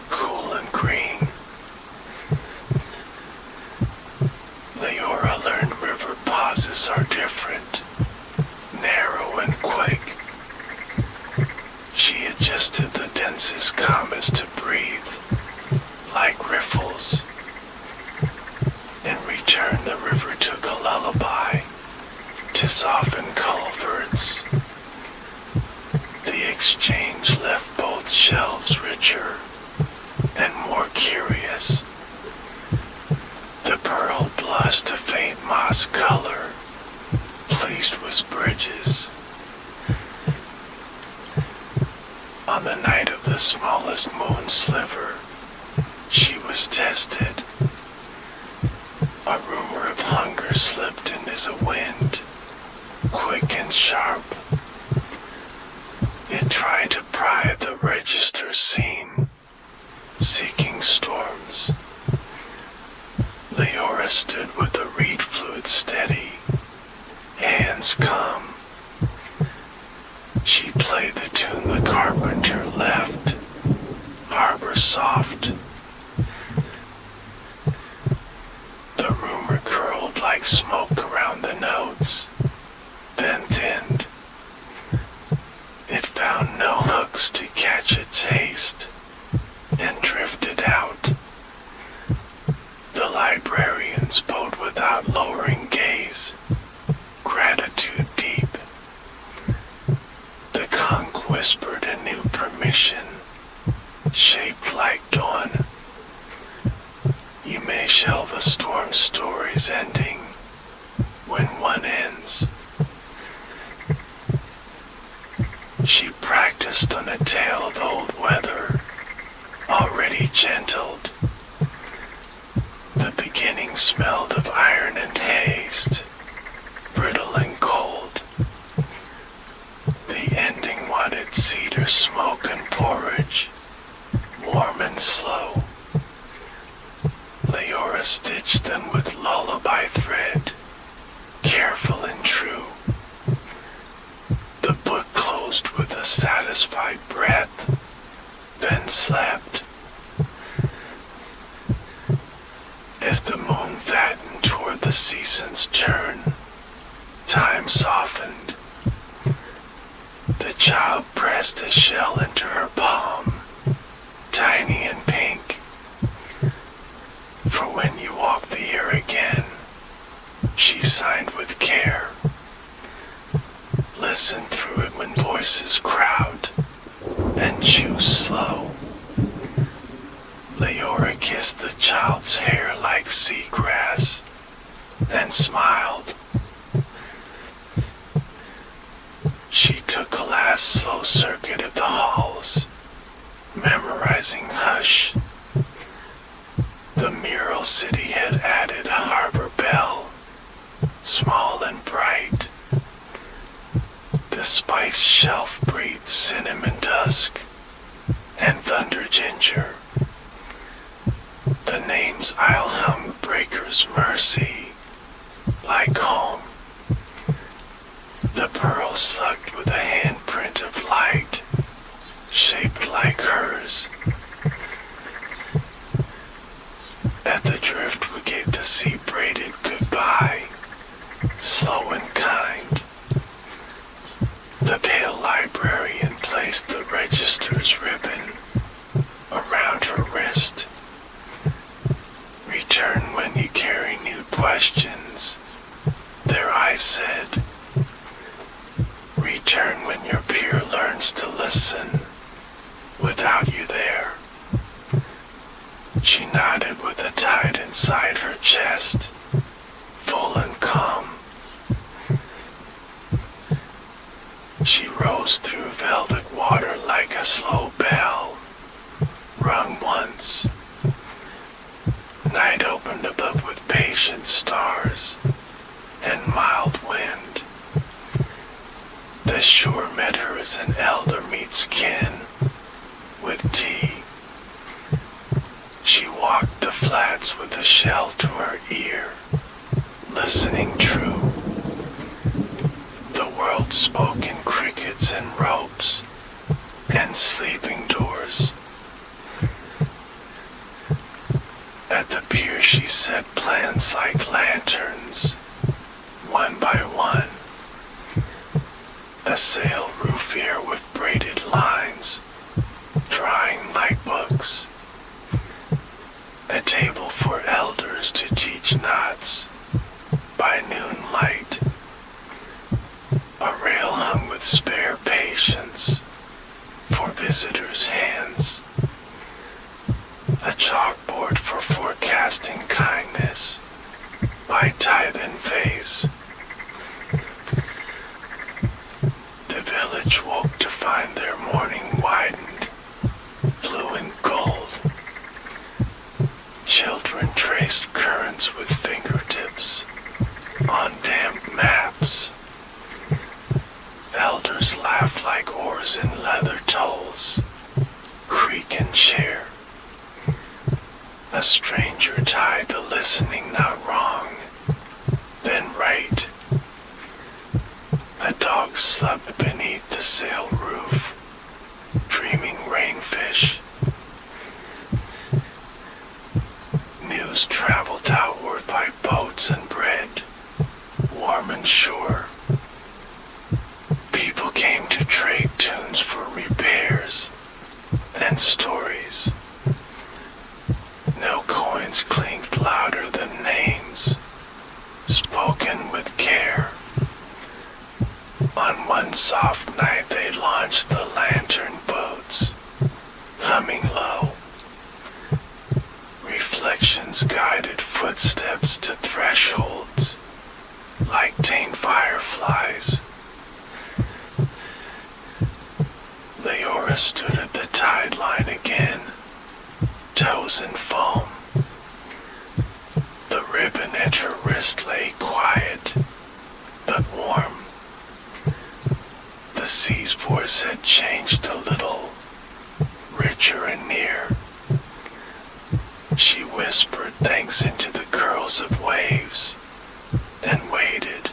cool and green. Leora learned river pauses are different, narrow and quick. She adjusted the densest commas to breathe, like riffles. In return, the river took a lullaby to soften culverts. The exchange left both shelves richer and more curious. The pearl blushed a faint moss color, pleased with bridges. On the night of the smallest moon sliver, she was tested. A rumor of hunger slipped in as a wind, quick and sharp. It tried to pry at the register seam, seeking storms. Leora stood with the reed fluid steady, hands calm. She played the tune the carpenter left, harbor soft. The rumor curled like smoke around the notes, then thinned. It found no hooks to catch its haste, and drifted out. The librarian spoke without lowering gaze, gratitude deep. The conch whispered a new permission, shaped like dawn. You may shelve a storm story's ending when one ends. She practiced on a tale of old weather, already gentled. The beginning smelled of iron and haste, brittle and cold. The ending wanted cedar smoke and porridge, warm and slow. Leora stitched them with lullaby thread, careful and true. The book closed with a satisfied breath, then slept. As the moon fattened toward the season's turn, time softened. The child pressed a shell into her palm, tiny and pink. For when you walk the air again, She signed with care, listened through it when voices crowd, and choose slow. Leora kissed the child's hair like seagrass, and smiled. She took a last slow circuit of the halls, memorizing Hush. The mural city had added a harbor bell, small and bright. The spice shelf breathed cinnamon dusk and thunder ginger. The names I'll hum breaker's mercy, like home. The pearl slugged with a handprint of light, shaped like hers. At the driftwicket the sea braided goodbye, slow and kind. The pale librarian placed the register's ribbon around her wrist. Return when you carry new questions, their eyes said. Return when your peer learns to listen without you there. She nodded with a tide inside her chest, full and calm. She rose through velvet water like a slow bell, rung once. Night opened above with patient stars and mild wind. The shore met her as an elder meets kin with tea. She walked the flats with a shell to her ear, listening true. The world spoke in crickets and ropes and sleeping doors. At the pier she set plans like lanterns, one by one. A sail roof here with braided lines, drying like books. A table for elders to teach knots by noonlight. A rail hung with spare patience for visitors' hands. A chalkboard for forecasting kindness by tithe and phase. The village woke to find their morning widened, blue and gold. Children traced currents with fingertips on damp maps. Elders laughed like oars in leather tolls, creak and share. A stranger tied the listening not wrong, then right. A dog slept beneath the sail roof, dreaming rainfish. News traveled outward by boats and bread, warm and sure. People came to trade tunes for repairs and stories. No coins clinked louder than names, spoken with care. On one soft night they launched the lantern boats, humming low. Reflections guided footsteps to thresholds, like tame fireflies. Leora stood at the tide line again, toes in foam. The ribbon at her wrist lay quiet, but warm. The sea's voice had changed a little, richer and near. She whispered thanks into the curls of waves, and waited.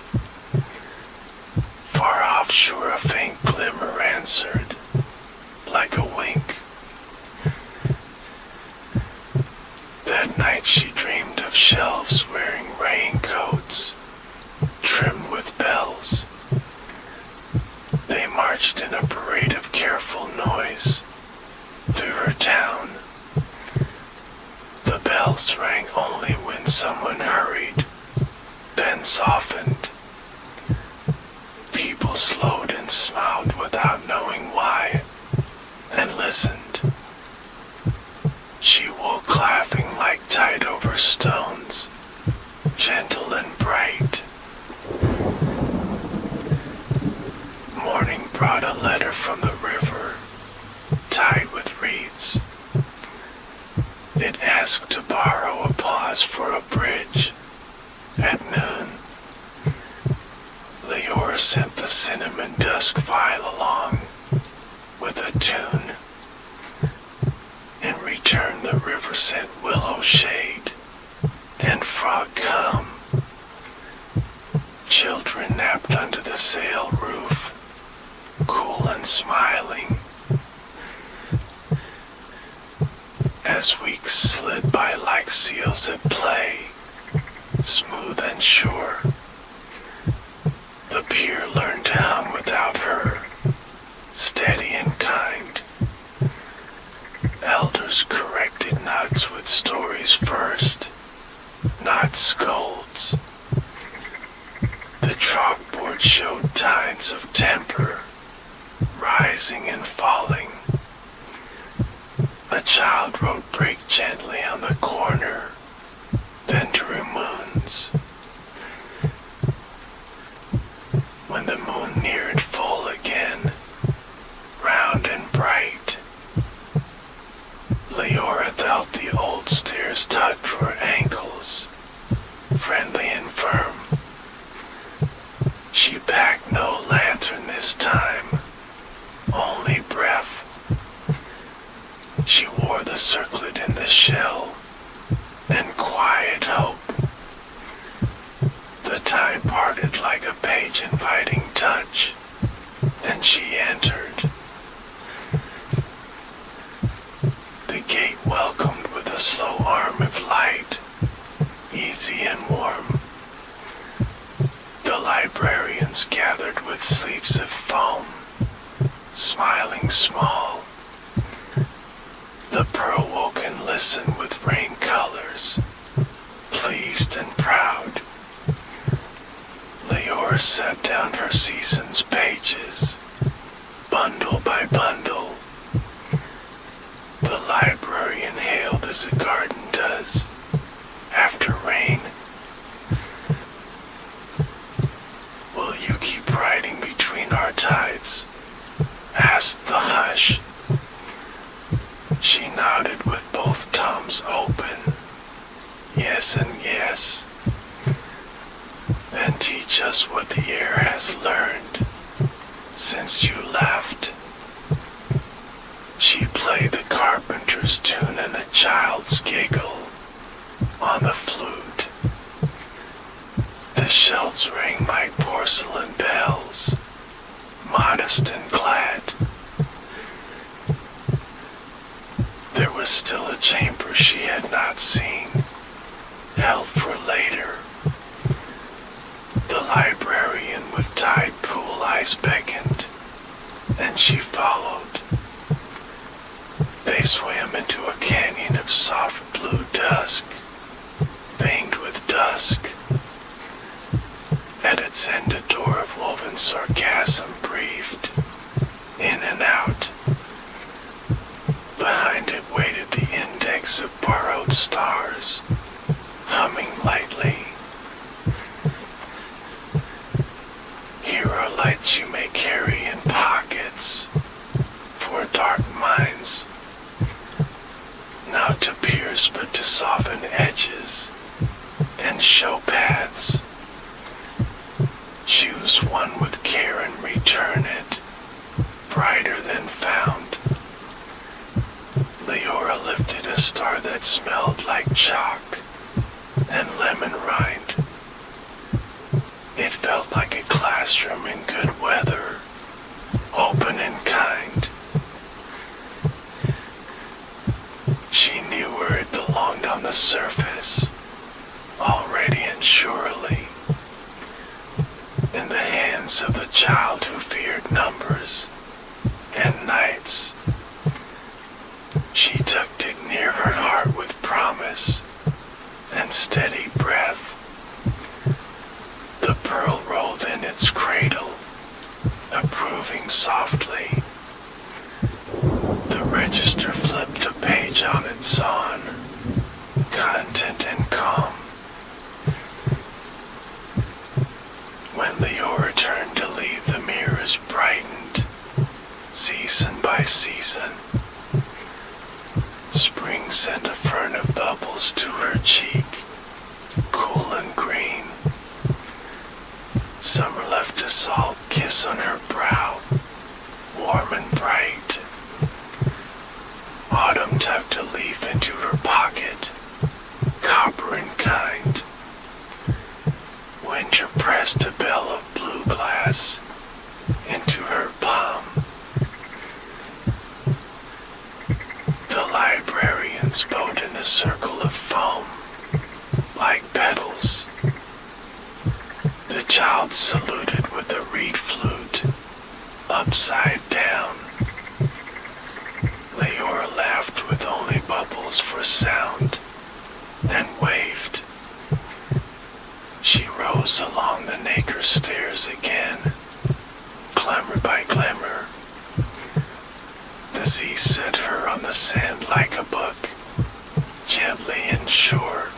Far offshore a faint glimmer answered, like a wink. That night she dreamed of shelves wearing raincoats, trimmed with bells. They marched in a parade of careful noise through her town. The bells rang only when and softened. People slowed and smiled without knowing why, and listened. She woke laughing like tide over stones, gentle and bright. Morning brought a letter from the river, tied with reeds. It asked to borrow a pause for a bridge. At noon, Leora sent the cinnamon dusk file along with a tune. In return, the river sent willow shade and frog come. Children napped under the sail roof, cool and smiling. As weeks slid by like seals at play, smooth and sure, the pier learned to hum without her, steady and kind. Elders corrected nuts with stories first, not scolds. The chalkboard showed tides of temper, rising and falling. A child wrote break gently on the corner, then drew moons. When the moon neared full again, round and bright, Leora felt the old stairs touch her ankles, friendly and firm. She packed no lantern this time, only breath. She wore the circlet in the shell and quiet hope. The tide parted like a page inviting touch, and she entered. The gate welcomed with a slow arm of light, easy and warm. The librarians gathered with sleeves of foam, smiling small. The pearl woke and listened with rain colors, pleased and proud. Leora set down her season's pages, bundle by bundle. The library inhaled as a garden does after rain. Will you keep riding between our tides? Asked the hush. She nodded with both thumbs open. Yes and yes. Then teach us what the air has learned since you left. She played the carpenter's tune and a child's giggle on the flute. The shells rang like porcelain bells, modest and glad. There was still a chamber she had not seen, held for later. The librarian with tide pool eyes beckoned, and she followed. They swam into a canyon of soft blue dusk, veined with dusk. At its end, a door of woven sargassum breathed, in and out. Behind it waited the index of borrowed stars, humming lightly. Here are lights you may carry in pockets, for dark minds, not to pierce but to soften edges and show paths. Choose one with care and return it, brighter than found. Leora lifted a star that smelled like chalk and lemon rind. It felt like a classroom in good weather, open and kind. She knew where it belonged on the surface, already and surely, in the hands of the child who feared numbers and nights. She tucked it near her heart with promise and steady breath. softly. The register flipped a page on its own, content and calm. When Leora turned to leave, the mirrors brightened, season by season. Spring sent a fern of bubbles to her cheek, cool and green. Summer left a salt kiss on her brow, warm and bright. Autumn tucked a leaf into her pocket, copper and kind. Winter pressed a bell of blue glass into her palm. The librarians bowed in a circle of foam, like petals. The child saluted with a reed flute, upside down. Leora laughed with only bubbles for sound, and waved. She rose along the nacre stairs again, glimmer by glimmer. The sea set her on the sand like a book, gently and sure.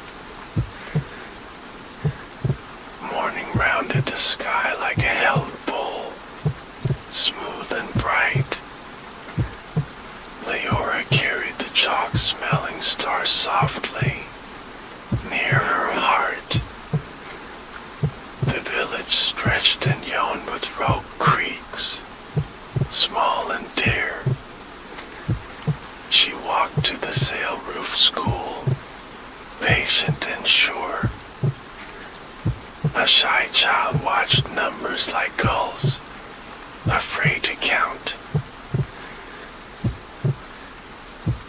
Morning rounded the sky like a held bowl, smooth and bright. Leora carried the chalk-smelling star softly, near her heart. The village stretched and yawned with rogue creeks, small and dear. She walked to the sail-roof school, patient and sure. A shy child watched numbers like gulls, afraid to count.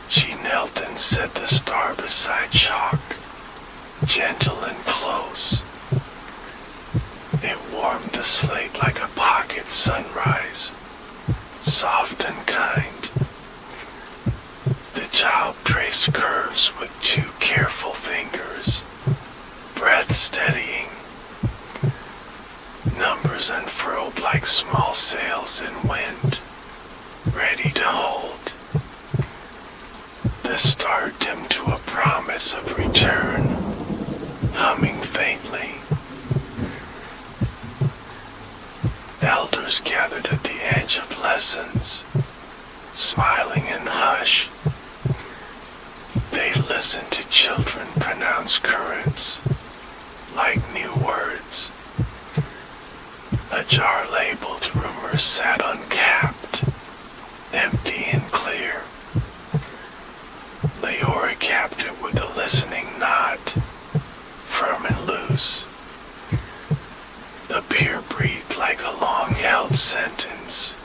She knelt and set the star beside chalk, gentle and close. It warmed the slate like a pocket sunrise, soft and kind. The child traced curves with two careful fingers, breath steadying. Numbers unfurled like small sails in wind, ready to hold. The star dimmed to a promise of return, humming faintly. Elders gathered at the edge of lessons, smiling in hush. They listened to children pronounce currents like new words. A jar labeled rumors sat uncapped, empty and clear. Leora capped it with a listening nod, firm and loose. The peer breathed like a long-held sentence,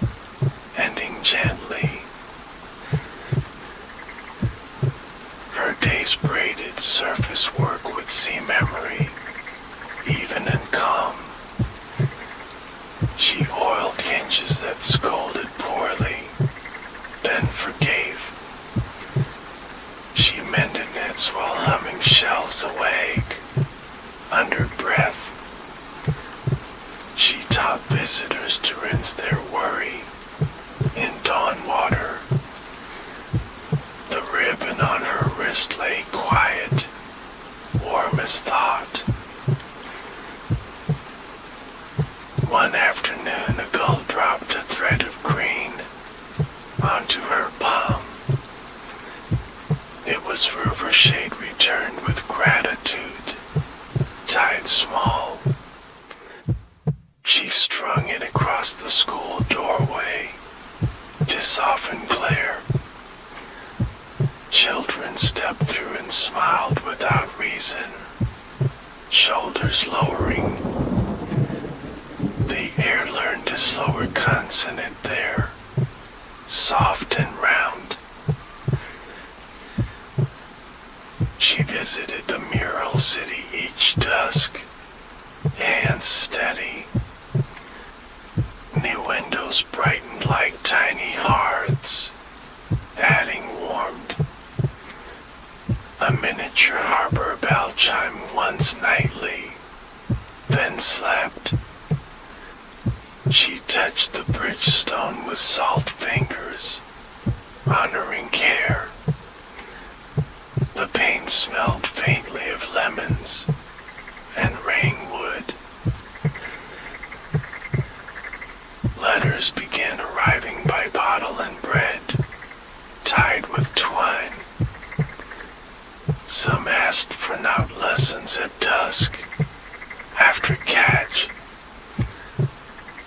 ending gently. Her days braided surface work with sea memory, even and calm. She oiled hinges that scolded poorly, then forgave. She mended nets while humming shelves awake, under breath. She taught visitors to rinse their worry in dawn water. The ribbon on her wrist lay quiet, warm as thought. One afternoon, a gull dropped a thread of green onto her palm. It was river shade returned with gratitude, tied small. She strung it across the school doorway to soften glare. Children stepped through and smiled without reason, shoulders lowering. The air learned a slower consonant there, soft and round. She visited the mural city each dusk, hands steady. New windows brightened like tiny hearths, adding warmth. A miniature harbor bell chimed once nightly, then slept. She touched the bridgestone with soft fingers, honoring care. The paint smelled faintly of lemons and rainwood. Letters began arriving by bottle and bread, tied with twine. Some asked for note lessons at dusk, after catch.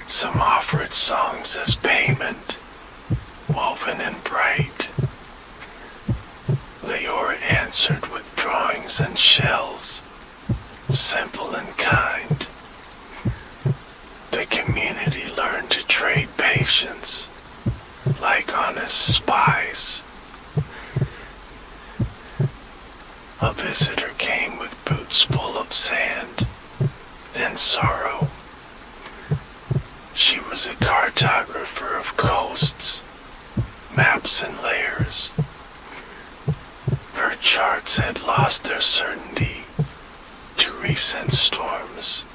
Some offered songs as payment, woven and bright. Leora answered with drawings and shells, simple and kind. The community learned to trade patience, like honest spies. A visitor came with boots full of sand and sorrow. She was a cartographer of coasts, maps and layers. Her charts had lost their certainty to recent storms.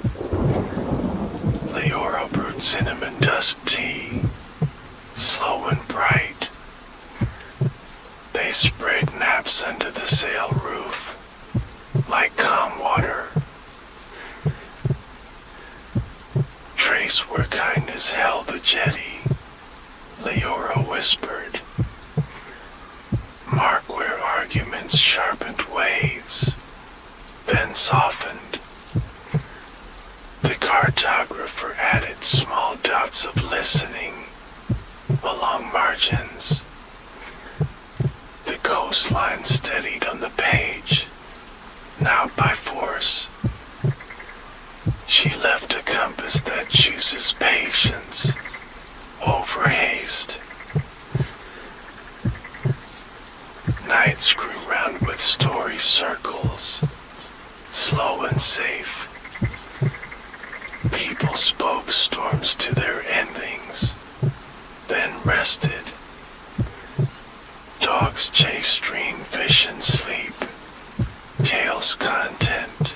Leora brewed cinnamon dusk tea, slow and bright. They spread naps under the sail roof, like calm water. Trace where kindness held the jetty, Leora whispered. Mark where arguments sharpened waves, then softened. The cartographer added small dots of listening along margins. The coastline steadied on the page, not by force. She left a compass that chooses patience over haste. Nights grew round with story circles, slow and safe. People spoke storms to their endings, then rested. Dogs chased dream, fish and sleep, tales content.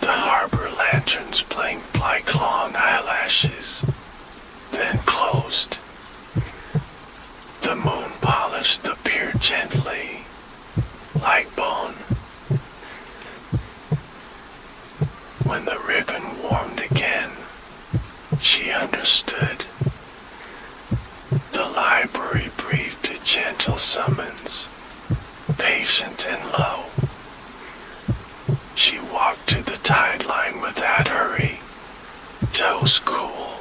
The harbor lanterns blinked like long eyelashes, then closed. The moon polished the pier gently, like bone. When the ribbon warmed again, she understood. The library breathed a gentle summons, patient and low. She walked to the tide line without hurry, toes cool.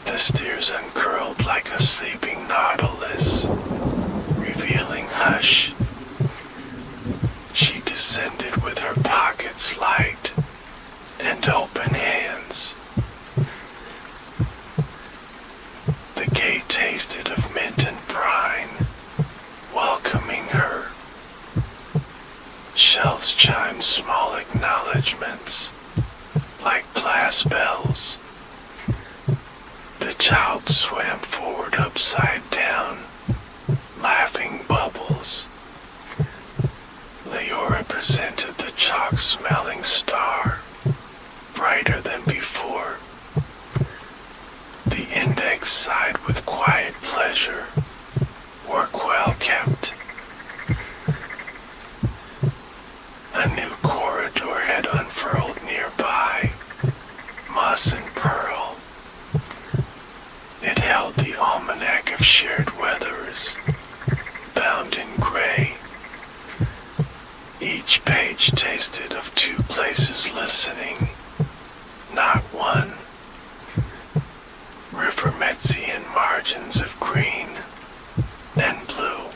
The steers uncurled like a sleeping nautilus, revealing hush. She descended with her pockets light and open hands. The gate tasted of mint and brine, welcoming her. Shelves chimed small acknowledgments, like glass bells. The child swam forward upside down, laughing bubbles. Leora presented the chalk-smelling star, brighter than before. The index sighed with quiet pleasure, work well kept. A new corridor had unfurled nearby, moss and pearl. It held the almanac of shared weathers, bound in gray. Each page tasted of two places listening, not one. River Metzian margins of green and blue.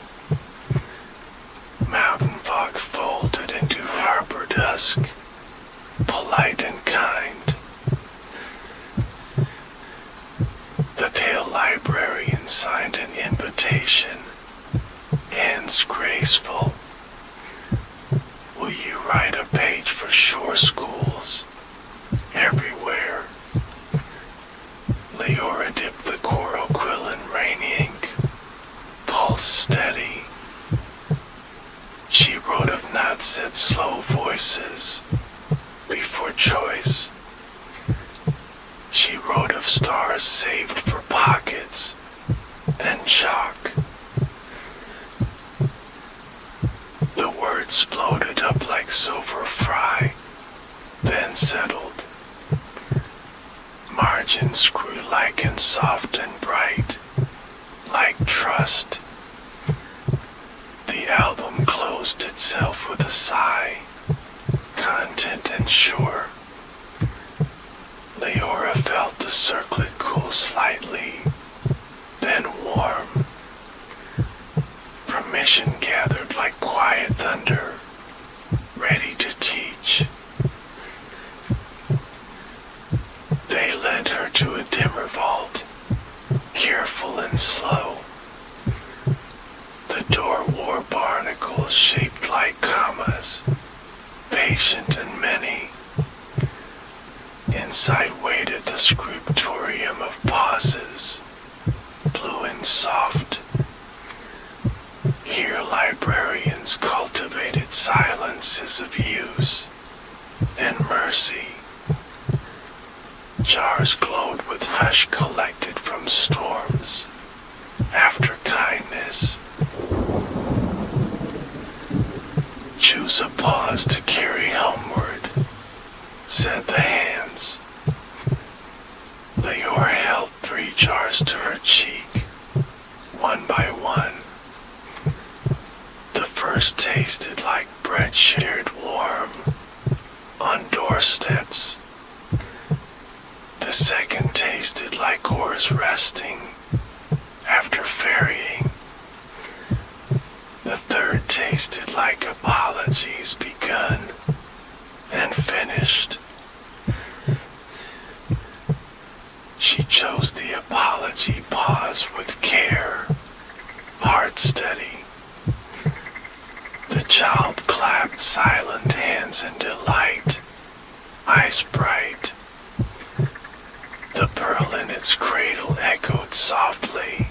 Mountain fog folded into harbor dusk, polite and kind. The pale librarian signed an invitation, hands graceful. Will you write a page for shore schools? Everywhere. Leora dipped the coral quill in rain ink, pulse steady. She wrote of nuts at slow voices, before choice. stars saved for pockets and chalk. The words floated up like silver fry, then settled. Margins grew light and soft and bright, like trust. The album closed itself with a sigh, content and sure. Leora felt the circlet cool slightly, then warm. Permission gathered like quiet thunder, ready to teach. They led her to a dimmer vault, careful and slow. The door wore barnacles shaped like commas, patient and many. Inside waited the scriptorium of pauses, blue and soft. Here librarians cultivated silences of use and mercy. Jars glowed with hush collected from storms after kindness. Choose a pause to carry homeward, said the hands. Leora held 3 jars to her cheek, one by one. The first tasted like bread shared warm on doorsteps. The second tasted like oars resting after ferrying. The third tasted like apologies begun and finished. She chose the apology pause with care, heart steady. The child clapped silent hands in delight, eyes bright. The pearl in its cradle echoed softly,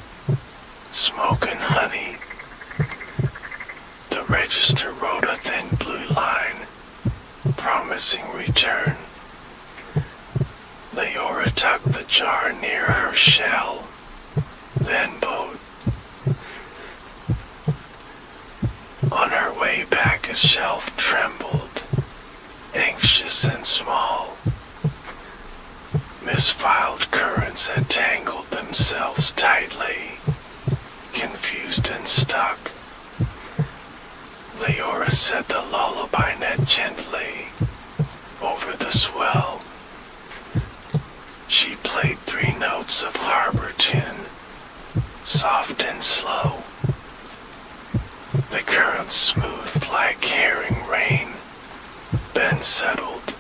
smoke and honey. The register wrote a thin blue line, promising return. Leora tucked the jar near her shell, then bowed. On her way back a shelf trembled, anxious and small. Misfiled currents had tangled themselves tightly, confused and stuck. Leora set the lullaby net gently over the swell. She played 3 notes of harbor tune, soft and slow. The current smoothed like herring rain, then settled.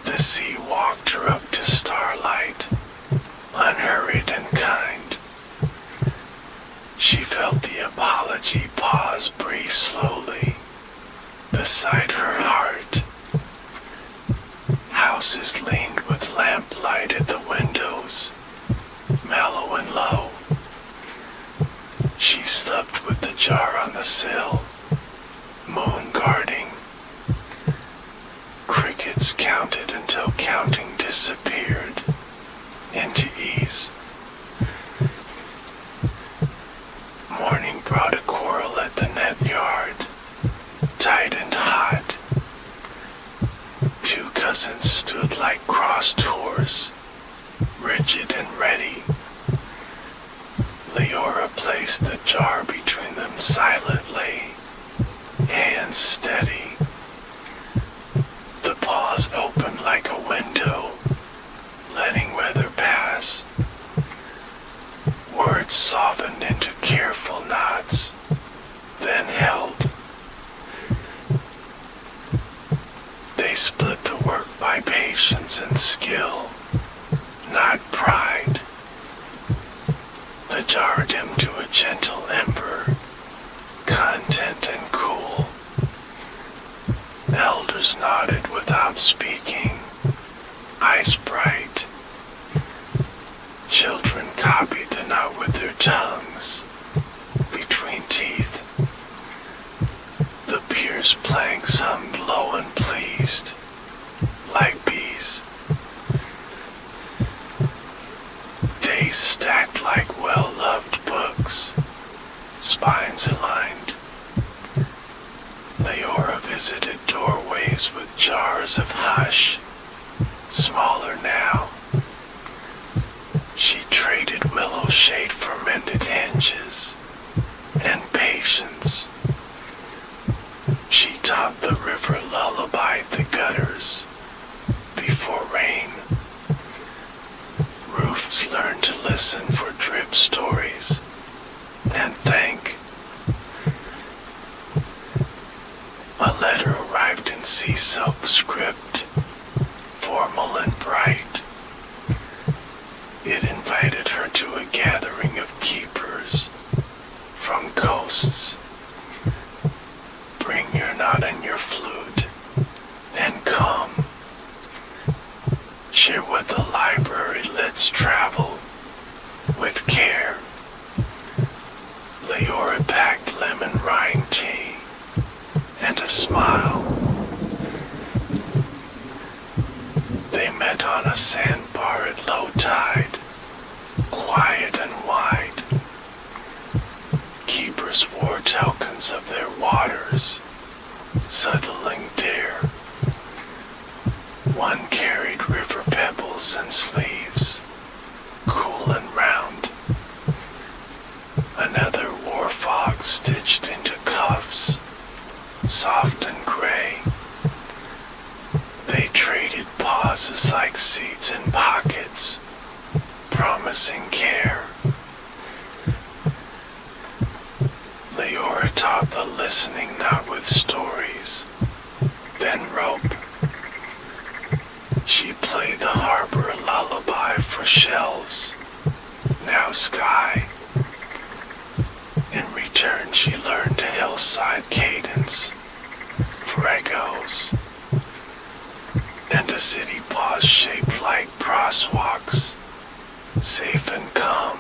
The sea walked her up to starlight, unhurried and kind. She felt the apology pause breathe slowly beside her heart. Houses leaned with lamplight at the windows, mellow and low. She slept with the jar on the sill, moon guarding. Crickets counted until counting disappeared into ease. Morning brought a quarrel at the net yard, tight and hot. 2 cousins stood like crossed oars, rigid and ready. Leora placed the jar between them silently, hands steady. The pause opened like a window, letting weather pass. Words softened into careful nods, then held. They split the work by patience and skill, not pride. The jar dimmed to a gentle ember, content and cool. Elders nodded without speaking, eyes bright. Children copied the knot with their tongues, between teeth. The pierced planks hummed low and pleased, like bees. visited doorways with jars of hush, smaller now. She traded willow shade for mended hinges and patience. She taught the river lullabied the gutters before rain. Roofs learned to listen for drip stories and thank. A letter arrived in sea silk script, formal and bright. It invited her to a gathering of keepers from coasts. Bring your knot and your flute and come. Share what the library lets travel with care. Leora packed lemon rind tea and a smile. They met on a sandbar at low tide, quiet and wide. Keepers wore tokens of their waters, settling there. One carried river pebbles and sleeves, cool and round. Another wore fog stitched into cuffs, soft and gray. They traded pauses like seeds in pockets, promising care. Leora taught the listening not with stories, then rope. She played the harbor lullaby for shelves, now sky. In return, she learned a hillside cadence for echoes, and a city pause shaped like crosswalks, safe and calm.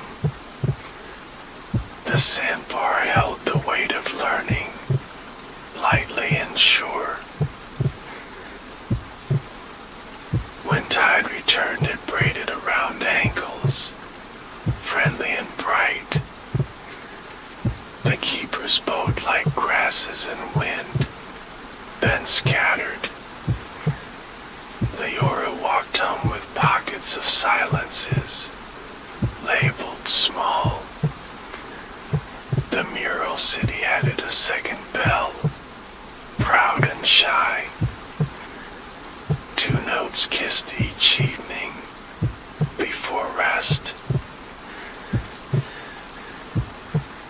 The sandbar held the weight of learning, lightly and sure. When tide returned, it braided around ankles, friendly and bright. The keepers bowed like grasses in wind, then scattered. Leora walked home with pockets of silences, labeled small. The mural city added a second bell, proud and shy. 2 notes kissed each evening before rest.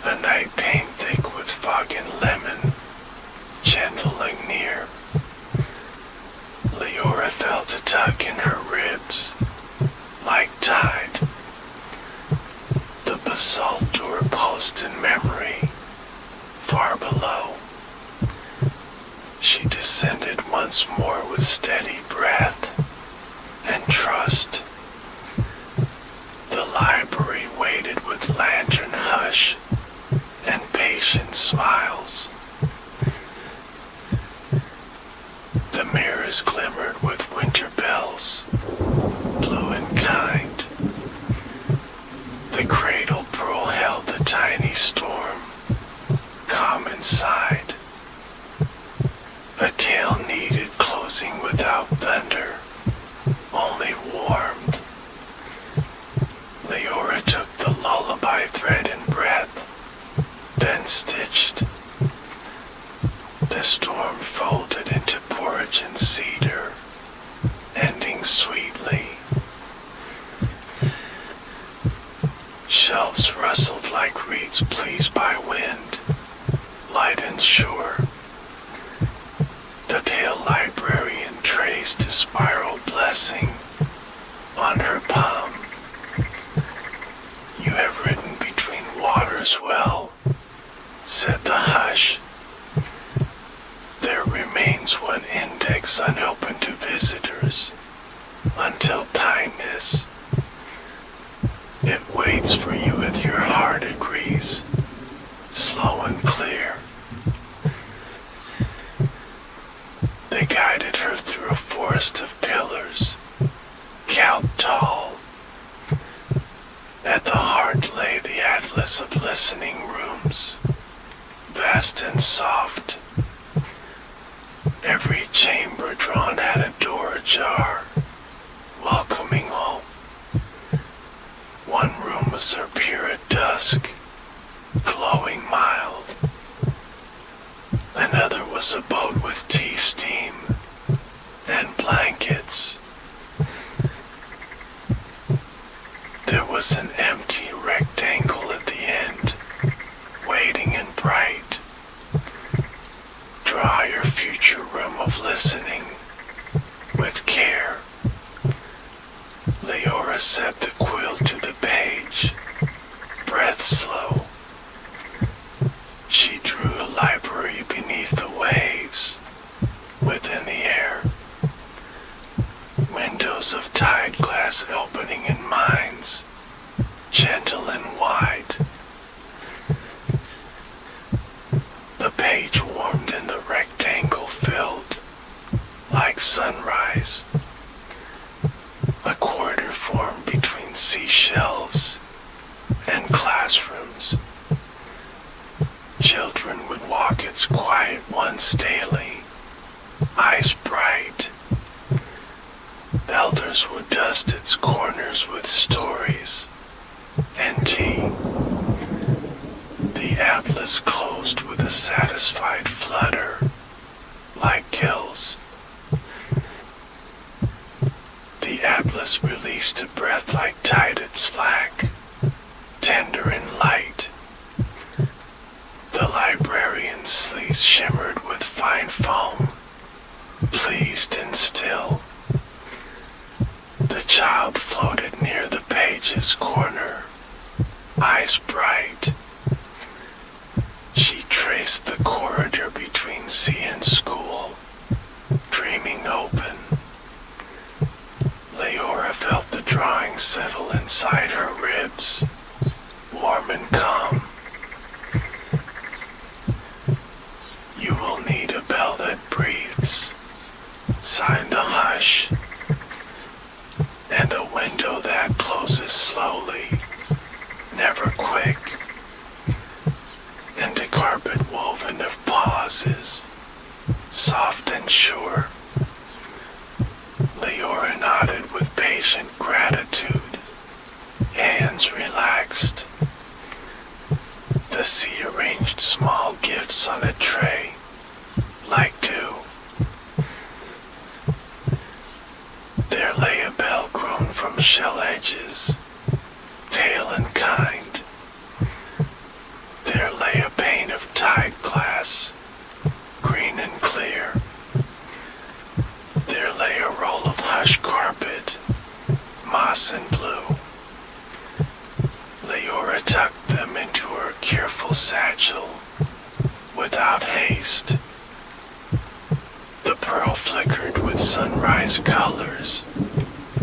A night pane thick with fog and lemon, gentling near. Leora felt a tug in her ribs, like tide. The basalt door pulsed in memory, far below. She descended once more with steady breath and trust. The library waited with lantern hush and patient smiles. The mirrors glimmered with winter bells, blue and kind. The cradle pearl held the tiny storm, calm inside. A tale needed closing without thunder, only warmth. Leora took the lullaby thread and breath, then stitched. The storm folded into porridge and cedar, ending sweetly. Shelves rustled like reeds pleased by wind, light and sure. The pale librarian traced a spiral blessing on her palm. You have written between waters well, said the hush. There remains one index unopened to visitors, until kindness. It waits for you if your heart agrees, slow and clear. They guided her through a forest of pillars, couched tall. At the heart lay the atlas of listening rooms, vast and soft. Every chamber drawn had a door ajar, welcoming all. One room was her pure at dusk, glowing mild. Another was a boat with tea steam and blankets. There was an empty rectangle at the end, waiting and bright. Draw your future room of listening with care. Leora set the quill to the page, breath slow. She drew a library beneath the waves, within the air. Windows of tide glass opening in minds, gentle and wide. The page warmed and the rectangle filled, like sunrise. A corridor formed between seashells and classrooms. Children would walk its quiet ones daily, eyes bright. Elders would dust its corners with stories and tea. The atlas closed with a satisfied flutter, like gills. The atlas released a breath like tided slack, tender and light. The librarian's sleeves shimmered with fine foam, pleased and still. The child floated near the page's corner, eyes bright. She traced the corridor between sea and school, dreaming open. Leora felt the drawing settle inside her ribs, warm and calm. You will need a bell that breathes, sighed the hush, and a window that closes slowly, never quick, and a carpet woven of pauses, soft and sure. Leora nodded with patient gratitude, hands relaxed. The sea arranged small gifts on a tray, like dew. There lay a bell grown from shell edges, pale and kind. There lay a pane of tide glass, green and clear. There lay a roll of hush carpet, moss and blue. Leora tucked them into her careful satchel, without haste. The pearl flickered with sunrise colors,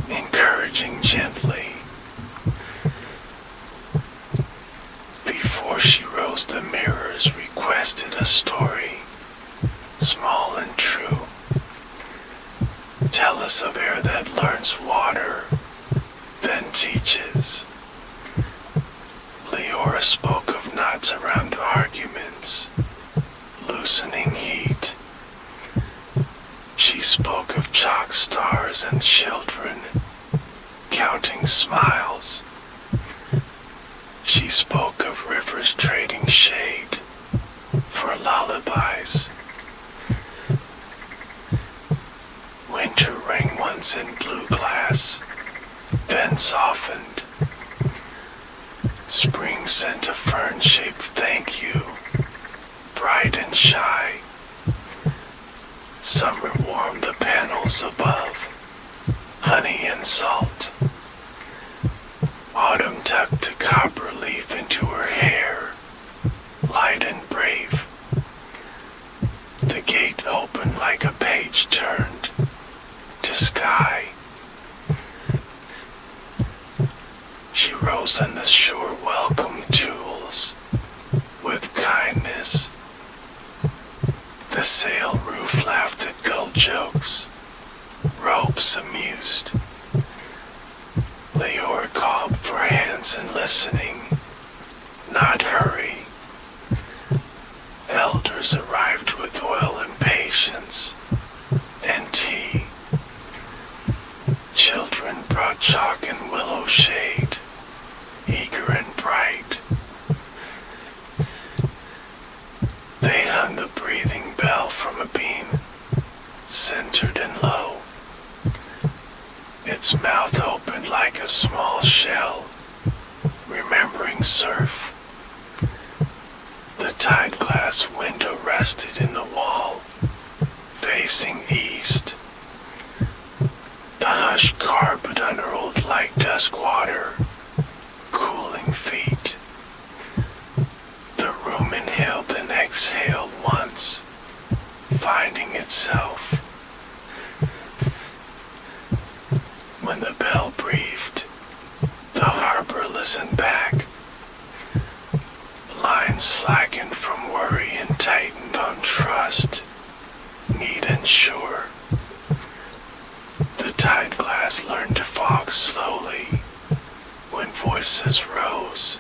encouraging gently. Before she rose, the mirrors requested a story, small and true. Tell us of air that learns water, then teaches. Leora spoke of knots around arguments, loosening heat. She spoke of chalk stars and children, counting smiles. She spoke of rivers trading shade for lullabies. Winter rang once in blue glass, then softened. Spring sent a fern-shaped thank you, bright and shy. Summer warmed the panels above, honey and salt. Autumn tucked a copper leaf into her hair, light and brave. The gate opened like a page turned to sky. She rose on the shore welcomed tools with kindness. The sail roof laughed at gull jokes, ropes amused. Leora called for hands in listening, not hurry. Elders arrived with oil and patience, centered and low, its mouth opened like a small shell, remembering surf. The tide glass window rested in the wall, facing east. The hushed carpet unrolled like dusk water, cooling feet. The room inhaled and exhaled once, finding itself. When the bell breathed, the harbor listened back. Lines slackened from worry and tightened on trust, neat and sure. The tide glass learned to fog slowly when voices rose.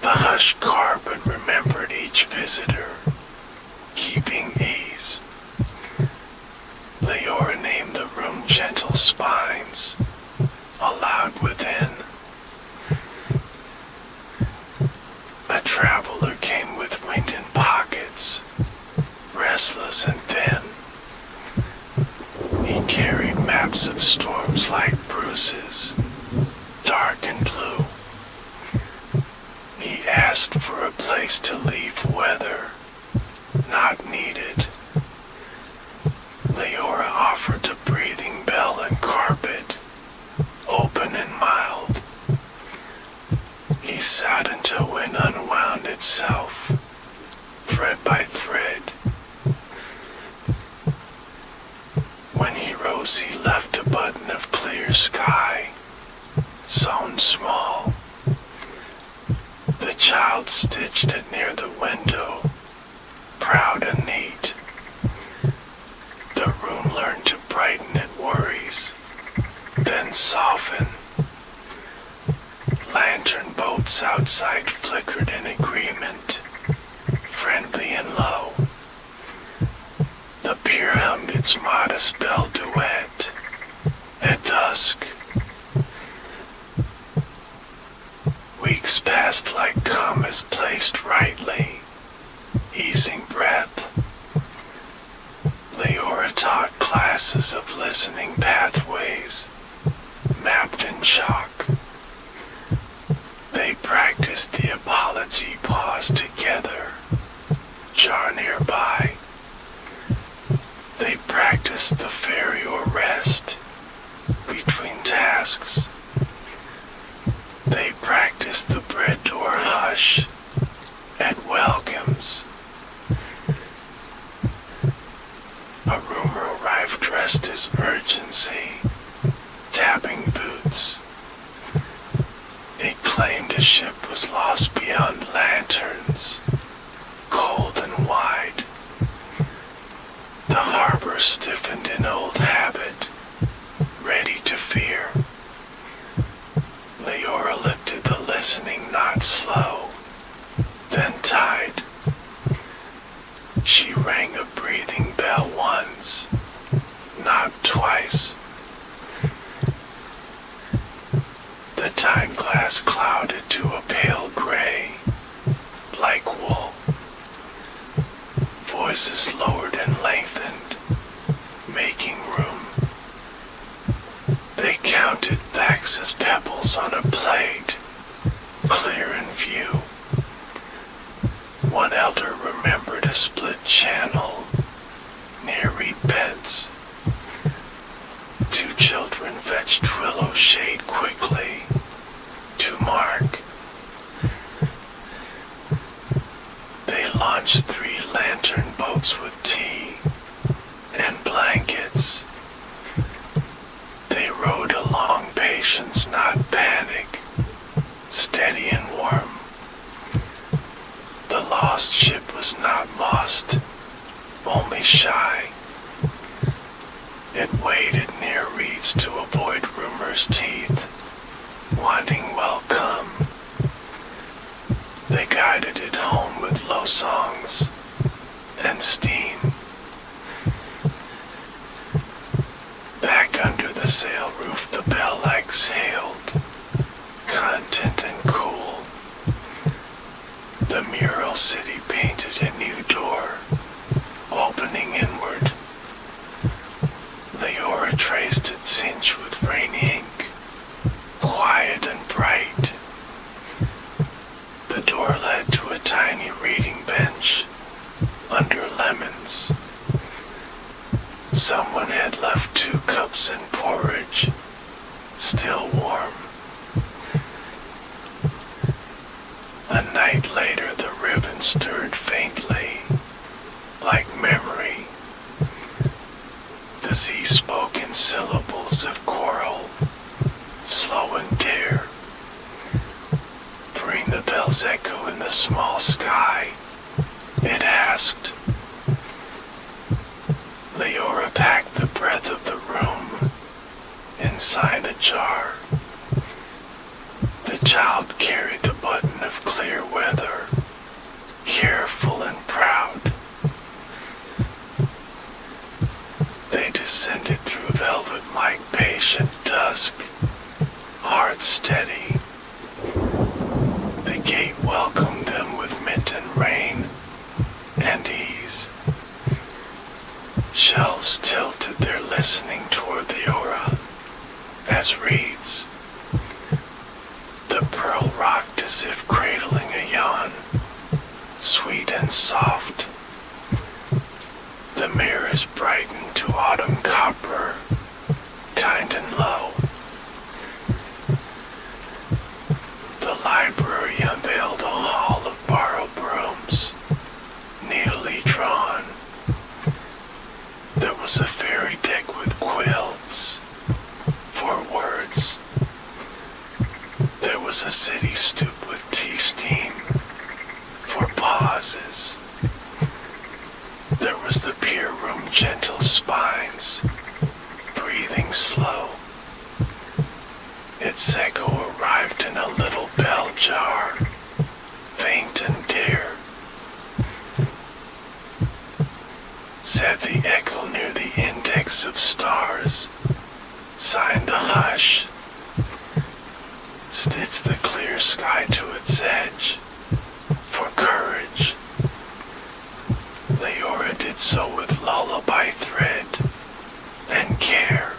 The hushed carpet remembered each visitor, keeping ease. Leora named the room Gentle Spines, aloud within. A traveler came with wind in pockets, restless and thin. He carried maps of storms like bruises, dark and blue. He asked for a place to leave weather not needed. Leora offered a breathing bell and carpet, open and mild. He sat until wind unwound itself, thread by thread. When he rose, he left a button of clear sky, sewn small. The child stitched it near the window, proud and neat. The room learned to brighten its worries, then soften. Lantern boats outside flickered in agreement, friendly and low. The pier hummed its modest bell duet at dusk. Weeks passed like commas placed rightly, easing breath. Leora taught classes of listening pathways, mapped in chalk. They practiced the apology pause together, jar nearby. They practiced the ferry or rest between tasks. They practiced the bread door hush at welcomes. A roomer arrived dressed as urgency, tapping boots. It claimed a ship was lost beyond lanterns, cold and wide. The harbor stiffened in old habit, ready to fear. Leora lifted the listening knot slow, then tied. She rang a breathing bell once, not twice. The time glass clouded to a pale gray, like wool. Voices lowered and lengthened, making room. They counted Thax's pebbles on a plate, clear in view. One elder remembered a split channel near reed beds. Two children fetched willow shade quickly to mark. They launched 3 lantern boats with tea and blankets. They rowed along patience, not panic, steady and warm. The lost ship was not lost, only shy. It waded near reeds to avoid rumor's teeth, wanting welcome. They guided it home with low songs and steam. Back under the sail roof the bell exhaled, content and cool. The mural city painted a new door, opening inward. tinged with rain ink, quiet and bright. The door led to a tiny reading bench under lemons. Someone had left 2 cups in porridge, still warm. A night later, the ribbon stirred faintly, like memory. The sea spoke in syllables of choral, slow and dear. 3 the bells echo in the small sky. It asked. Leora packed the breath of the room inside a jar. The child carried the button of clear weather, careful and proud. They descended through velvet-like patient dusk, heart steady. The gate welcomed them with mint and rain and ease. Shelves tilted their listening toward the aura as reeds. The pearl rocked as if cradling a yawn, sweet and soft. The mirrors brightened to autumn copper, kind and low. The library unveiled a hall of borrowed brooms, neatly drawn. There was a fairy deck with quilts for words. There was a city stoop with tea steam for pauses. There was the pier room, gentle spines, breathing slow. Its echo arrived in a little bell jar, faint and dear. Said the echo near the index of stars, signed the hush, stitched the clear sky to its edge, for courage. Leora did so with lullaby thread and care.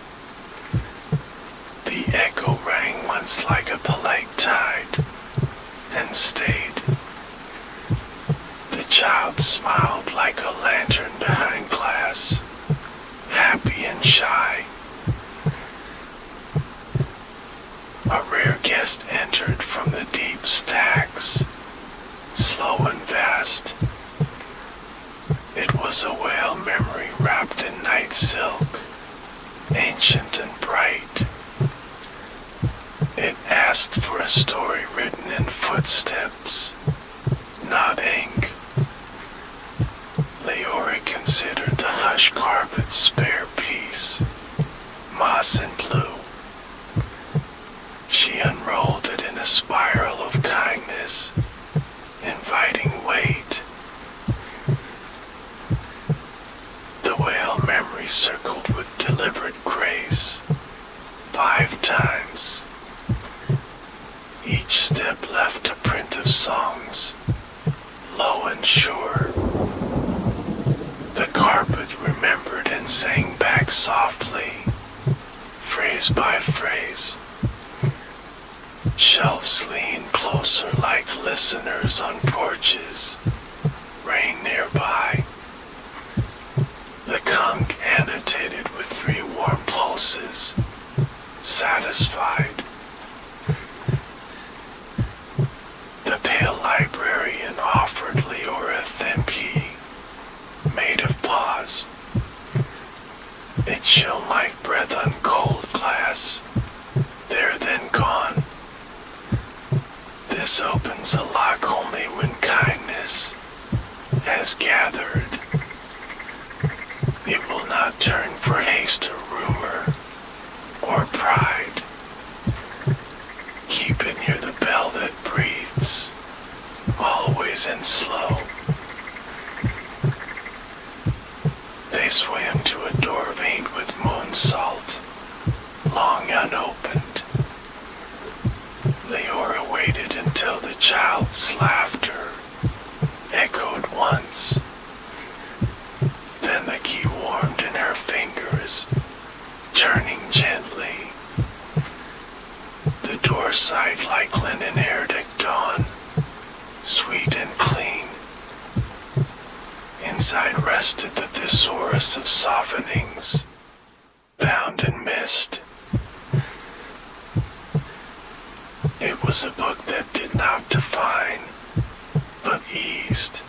The echo rang once like a polite tide and stayed. The child smiled like a lantern behind glass, happy and shy. A rare guest entered from the deep stacks, slow and vast. It was a whale memory wrapped in night silk, ancient and bright. It asked for a story written in footsteps, not ink. Leora considered the hush carpet's spare piece, moss and blue. She unrolled it in a spiral of kindness, inviting weight. The whale memory circled with deliberate grace 5 times. Each step left a print of songs, low and sure. The carpet remembered and sang back softly, phrase by phrase. Shelves leaned closer like listeners on porches, rain nearby. The conch annotated with 3 warm pulses, satisfied. The pale librarian offered Leora Thempe, made of pause. It shone like breath on cold glass, there then gone. This opens a lock only when kindness has gathered. It will not turn for haste or rumor or pride. Keep it near the bell that breathes, always and slow. They swam to a door veined with moon salt, long unopened. Leora waited until the child's laughter echoed once. Then the key warmed in her fingers, turning gently. trusted the thesaurus of softenings, found in mist. It was a book that did not define, but eased.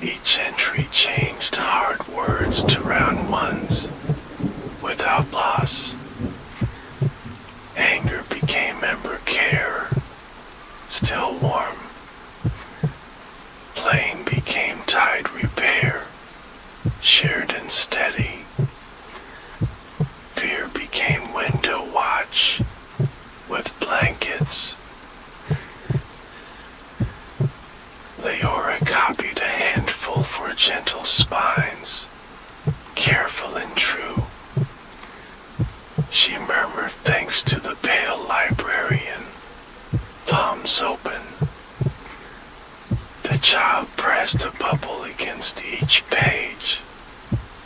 Each entry changed hard words to round ones, without loss. Anger became ember care, still warm. Playing became tide repair, shared and steady. Fear became window watch, with blankets. Leora copied a handful for gentle spines, careful and true. She murmured thanks to the pale librarian, palms open. The child pressed a bubble against each page,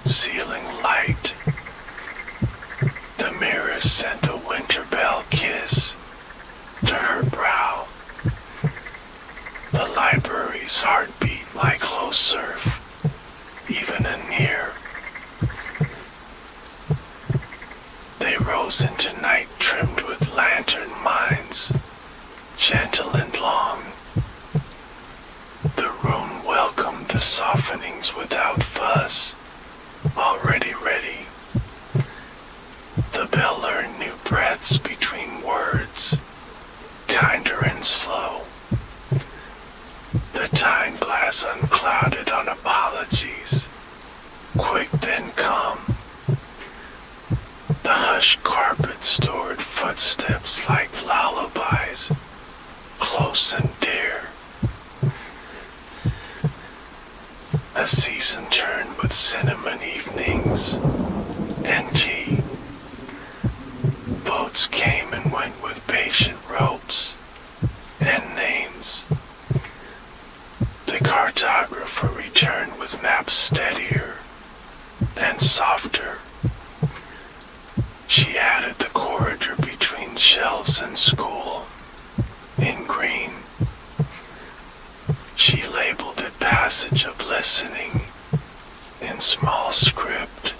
sealing light. The mirror sent a winter bell kiss to her brow. The library's heart beat like low surf, even anear. They rose into night trimmed with lantern minds, gentle and long. The room welcomed the softenings without fuss, already ready. The bell earned new breaths between words, kinder and slow. The time glass unclouded on apologies, quick then calm. The hushed carpet stored footsteps like lullabies, close and dear. A season turned with cinnamon evenings and tea. Boats came and went with patient ropes and names. The cartographer returned with maps steadier and softer. She added the corridor between shelves and school in green. She labeled it passage of listening in small script.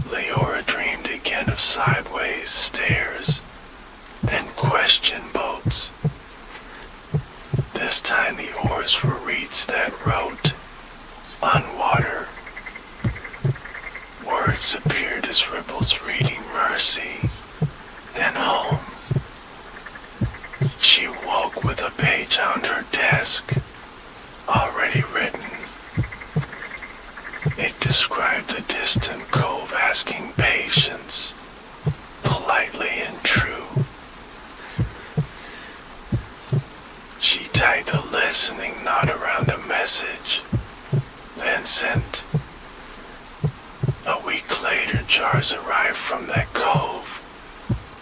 Leora dreamed again of sideways stairs and question boats. This time the oars were reeds that wrote on water. Words appeared as ripples reading mercy and home. She woke with a page on her desk, already written. It described the distant cove asking patience, politely and true. She tied the listening knot around a message, then sent. A week later, jars arrived from that cove,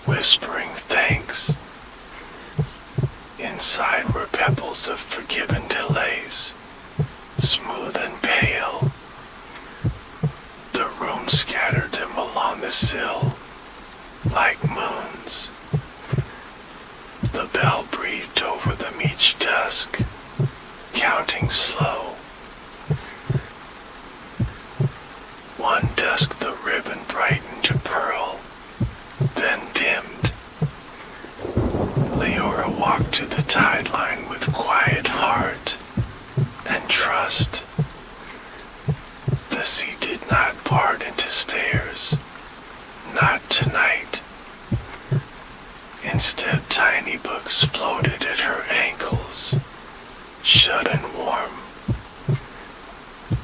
whispering thanks. Inside were pebbles of forgiven delays, smooth and pale. The room scattered them along the sill, like moons. The bell breathed over them each dusk, counting slow. One dusk the ribbon brightened to pearl, then dimmed. Leora walked to the tide line with quiet heart and trust. The sea did not part into stairs, not tonight. Instead, tiny books floated at her ankles, shut and warm.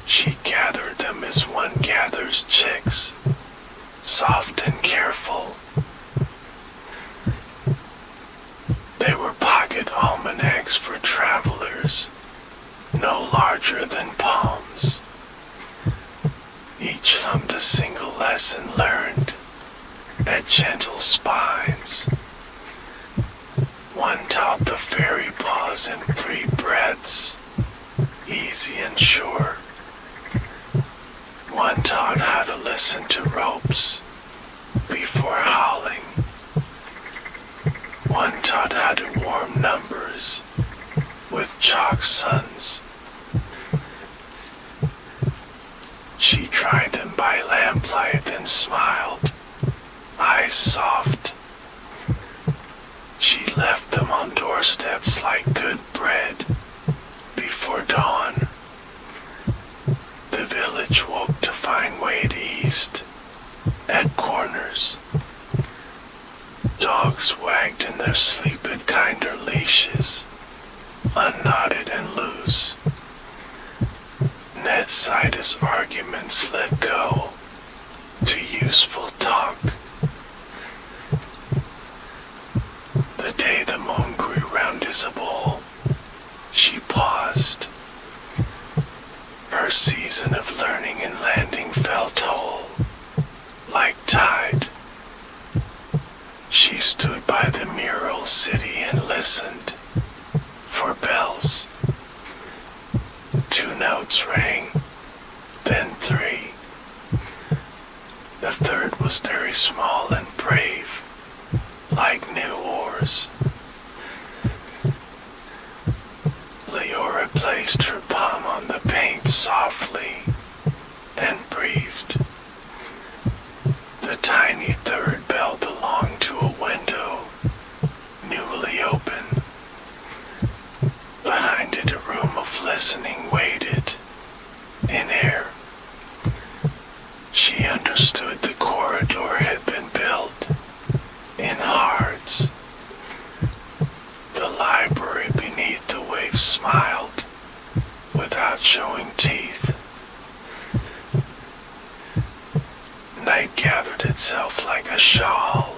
She gathered them as one gathers chicks, soft and careful. They were pocket almanacs for travelers, no larger than palms. Each hummed a single lesson learned at gentle spines. One taught the fairy pause in 3 breaths, easy and sure. One taught how to listen to ropes before howling. One taught how to warm numbers with chalk suns. She tried them by lamplight and smiled, eyes soft. She left them on doorsteps like good bread before dawn. The village woke to find way east at corners. Dogs wagged in their sleep at kinder leashes, unknotted and loose. Ned sighed as arguments let go to useful talk. The day the moon grew round Isabel, she paused. Her season of learning and landing fell toll, like tide. She stood by the mural city and listened for bells. 2 notes rang, then 3. The third was very small and brave, like new oars. Leora placed her palm on the paint softly and breathed. The tiny third bell belonged to a window, newly open. Behind it a room of listening waited, in air. She understood the corridor had been built in hearts. The library beneath the waves smiled without showing teeth. Night gathered itself like a shawl,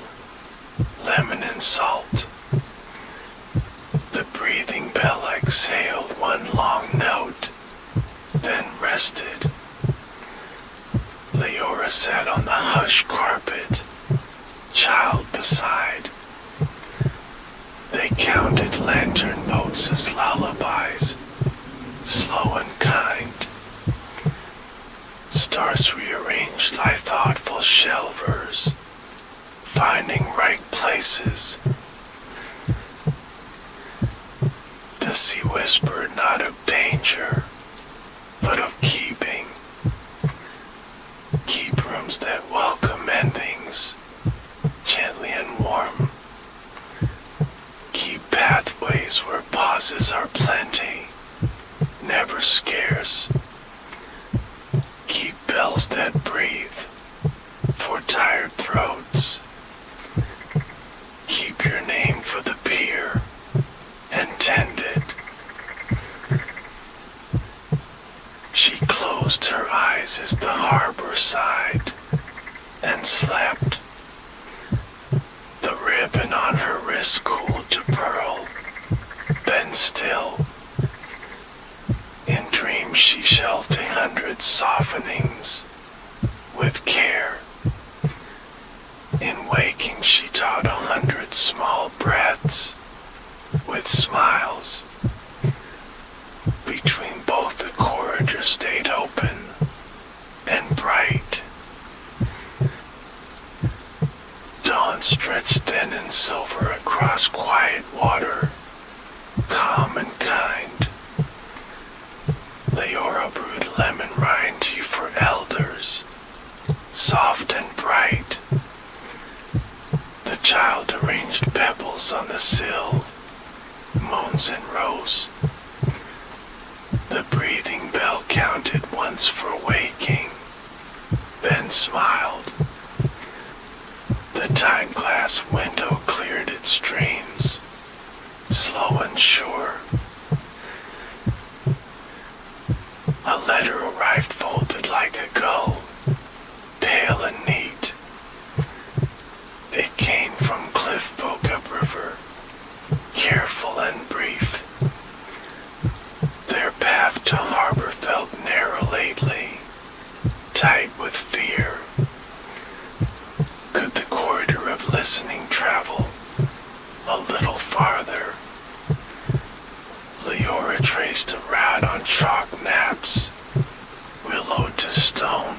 lemon and salt. The breathing bell exhaled one long note, then rested. Leora sat on the hushed carpet, child beside. They counted lantern boats as lullabies, slow and kind. Stars rearranged like thoughtful shelvers, finding right places. The sea whispered not of danger, but of keeping. Keep rooms that welcome endings, gently and warm. Keep pathways where pauses are plenty, never scarce. Keep bells that breathe for tired throats. Keep your name for the pier and tend it. She closed her eyes as the harbor sighed and slept. The ribbon on her wrist cooled to pearl, then still. In dreams she shelved 100 softenings with care. In waking she taught 100 small breaths with smiles. Between both the corridors stayed open and bright. Dawn stretched thin and silver across quiet water, calm and kind. Leora brewed lemon rind tea for elders, soft and bright. The child arranged pebbles on the sill, moons in rows. The breathing bell counted once for waking, then smiled. The time glass window cleared its dreams, slow and sure. A letter arrived folded like a gull, pale and neat. It came from Cliff Folk upriver, careful and brief. Their path to harbor felt narrow lately, tight with fear. Could the corridor of listening travel a little farther? Leora traced a route on chalk naps, willow to stone.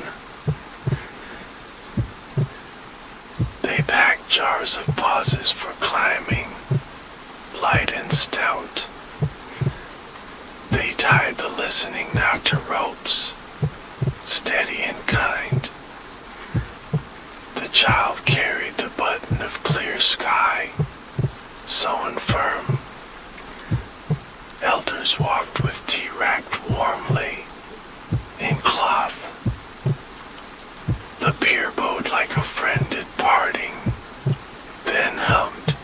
They packed jars of pauses for climbing, light and stout. sisters walked with tea wrapped warmly in cloth. The pier bowed like a friend at parting, then hummed.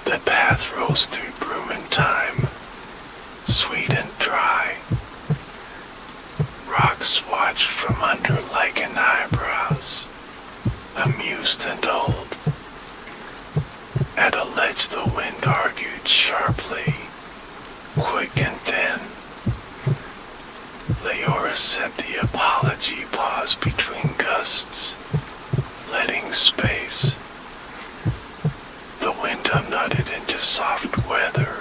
The path rose through broom and thyme, sweet and dry. Rocks watched from under lichen eyebrows, amused and old. At a ledge the wind argued sharply, quick and thin. Leora said the apology paused between gusts, letting space. The window nutted into soft weather,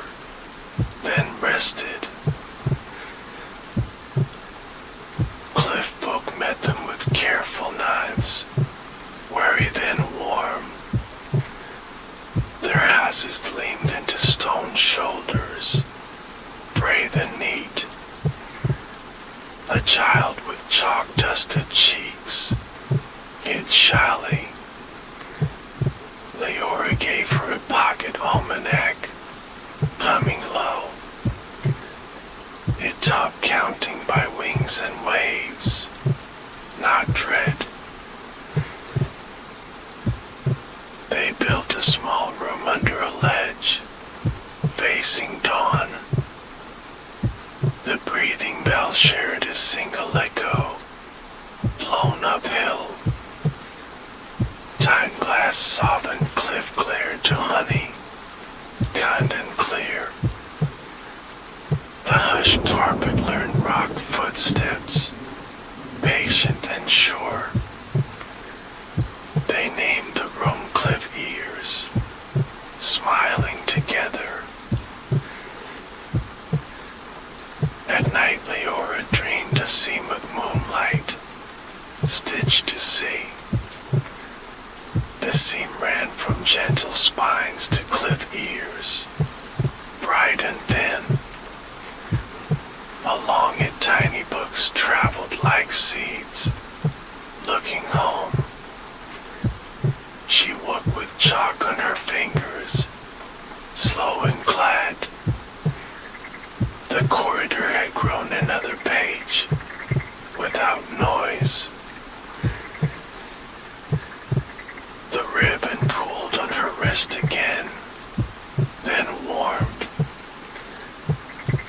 then rested. Cliff folk met them with careful nods, wary then warm. Their houses leaned into stone shoulders, brave and neat. A child with chalk-dusted cheeks hid shyly. Leora gave her a pocket almanac, humming low. It topped counting by wings and waves, not dread. They built a small room under a ledge, facing dawn. The breathing bell shared a single echo, blown uphill. Time glass softened cliff glare to honey, kind and clear. The hushed carpet learned rock footsteps, patient and sure. They named the room Cliff Ears, smiling together. At night Leora dreamed a seam of moonlight, stitched to sea. The seam ran from gentle spines to cliff ears, bright and thin. Along it tiny books traveled like seeds, looking home. She walked with chalk on her fingers, slow and glad. The corridor had grown another page, without noise. The ribbon pulled on her wrist again, then warmed.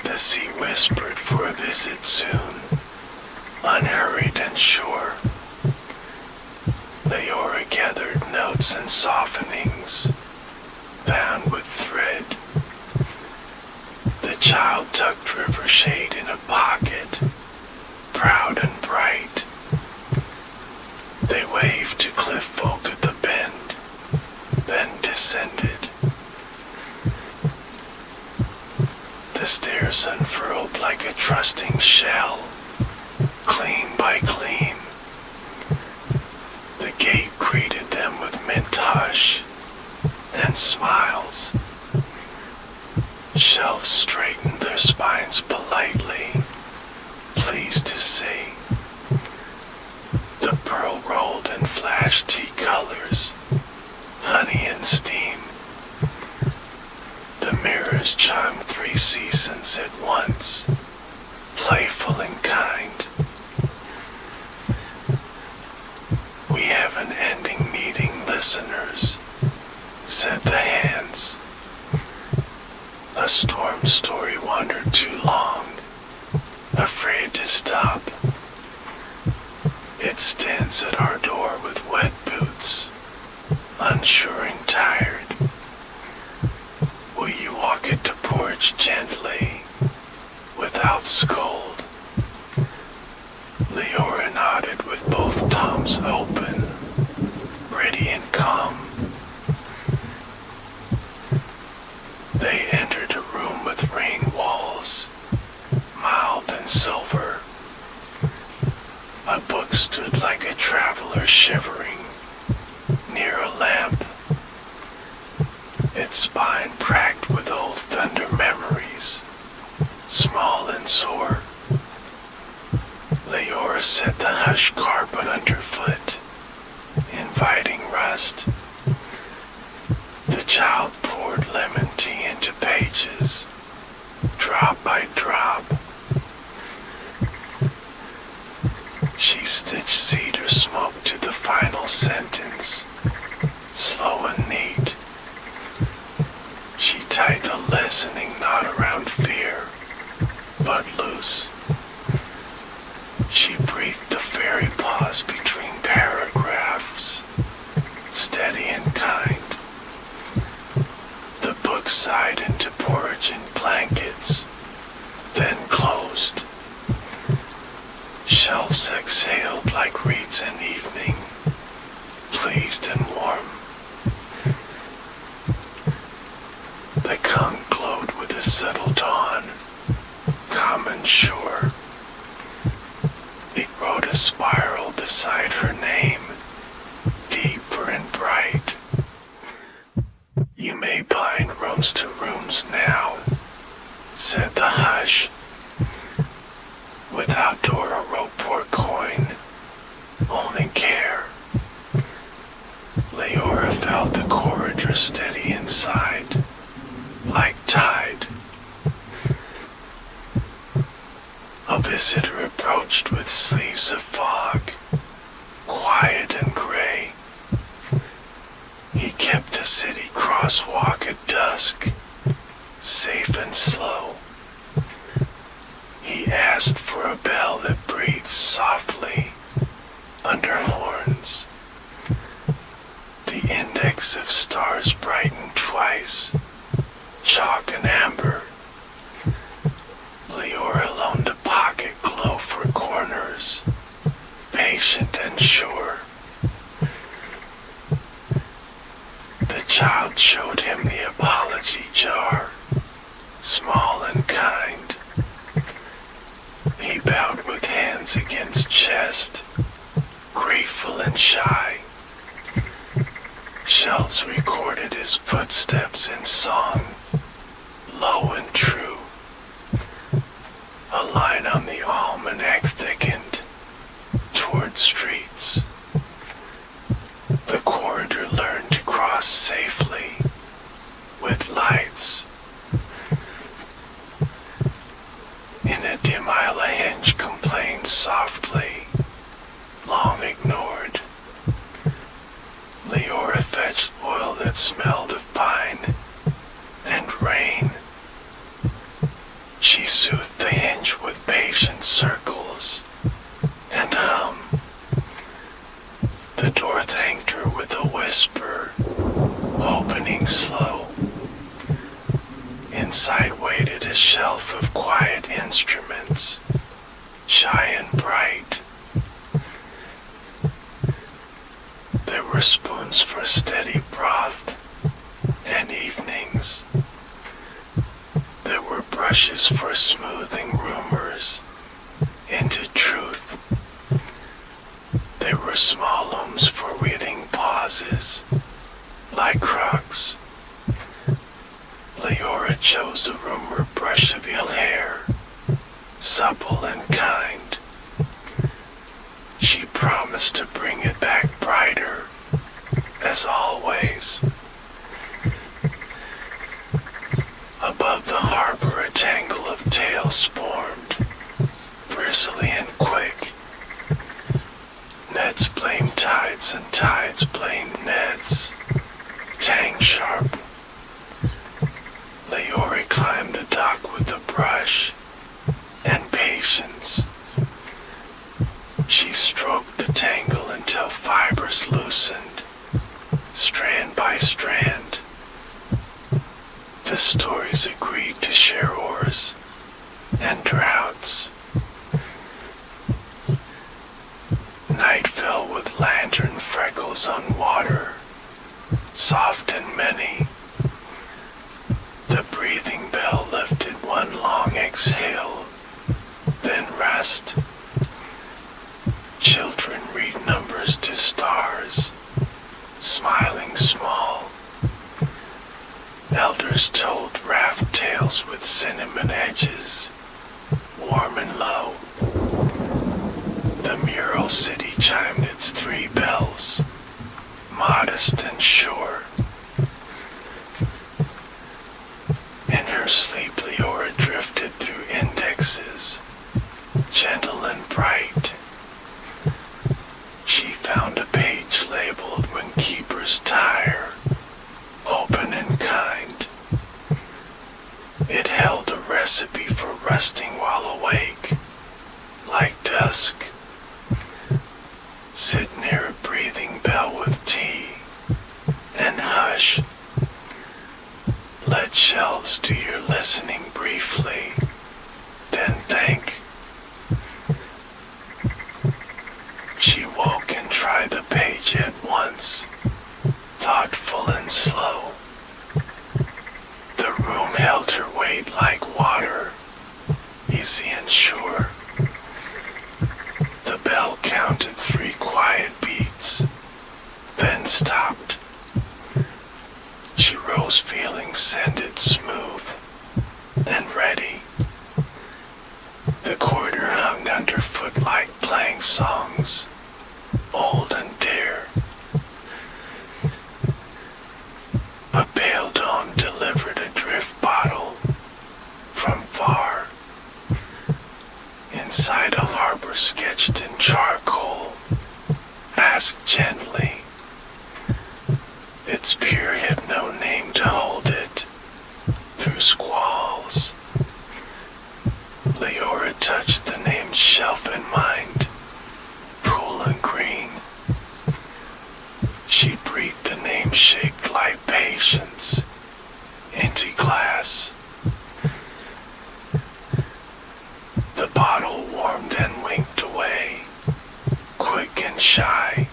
The sea whispered for a visit soon, unhurried and sure. Leora gathered notes and softenings, bound with thread. The child tucked river shade in a pocket, proud and bright. They waved to cliff folk at the bend, then descended. The stairs unfurled like a trusting shell, clean by clean. The gate greeted them with mint hush and smiles. Shelves straightened their spines politely, pleased to see. The pearl rolled and flashed tea colors, honey and steam. The mirrors chimed 3 seasons at once, playful and kind. We have an ending meeting, listeners, said the hands. A storm story wandered too long, afraid to stop. It stands at our door with wet boots, unsure and tired. Will you walk it to porch gently, without scold? Leora nodded with both toms open, ready and calm. They entered a room with rain walls, mild and silver. A book stood like a traveler shivering near a lamp, its spine cracked with old thunder memories, small and sore. Leora set the hushed carpet underfoot, inviting rust. The child poured lemon tea into pages, drop by drop. She stitched cedar smoke to the final sentence, slow and neat. She tied the listening knot around fear, but loose. She breathed the fairy pause between paragraphs, steady and kind. The book sighed into porridge and blankets, then closed. Shelves exhaled like reeds in evening, pleased and warm. The conch glowed with a subtle dawn, calm and sure. It wrote a spiral beside her name, deeper and bright. You may bind rooms to rooms now, said the hush. Without door or rope or coin, only care. Leora felt the corridor steady inside, like tide. A visitor approached with sleeves of fog, quiet and gray. He kept the city crosswalk at dusk, safe and slow. He asked for a bell that breathed softly under horns. The index of stars brightened twice, chalk and amber. Leora loaned a pocket glow for corners, patient and sure. The child showed him the apology jar, small and kind. He bowed with hands against chest, grateful and shy. Shelves recorded his footsteps in song, low and true. A line on the almanac thickened toward streets. The corridor learned to cross safely with lights. In a dim aisle a hinge complained softly, long ignored. Leora fetched oil that smelled of pine and rain. She soothed the hinge with patient circles and hum. The door thanked her with a whisper, opening slow. Inside waited a shelf of quiet instruments, shy and bright. There were spoons for steady broth and evenings. There were brushes for smoothing rumors into truth. There were small looms for reading pauses, like rugs. Leora chose a rumor brush of ill hair, supple and kind. She promised to bring it back brighter, as always. Above the harbor a tangle of tales formed, bristly and quick. Nets blamed tides and tides blamed nets, tang sharp. Leora climbed the dock with a brush and patience. She stroked the tangle until fibers loosened, strand by strand. The stories agreed to share oars and droughts. Night fell with lantern freckles on water, soft and many. The breathing bell lifted one long exhale, then rest. Children read numbers to stars, smiling small. Elders told raft tales with cinnamon edges, warm and low. The mural city chimed its 3 bells, modest and sure. In awake, like dusk. Sit near a breathing bell with tea, and hush. Let shelves do your listening briefly, then think. She woke and tried the page at once, thoughtful and slow. The room held her weight like water, easy and sure. The bell counted 3 quiet beats, then stopped. She rose feeling scented smooth and ready. The corridor hung underfoot like playing songs, old and dear. A pale dawn delivered a drift bottle from far. Inside a harbor sketched in charcoal, asked gently. Its pier had no name to hold it through squalls. Leora touched the named shelf in mind, cool and green. She breathed the name shaped like patience into glass. The bottle warmed and winked away, quick and shy.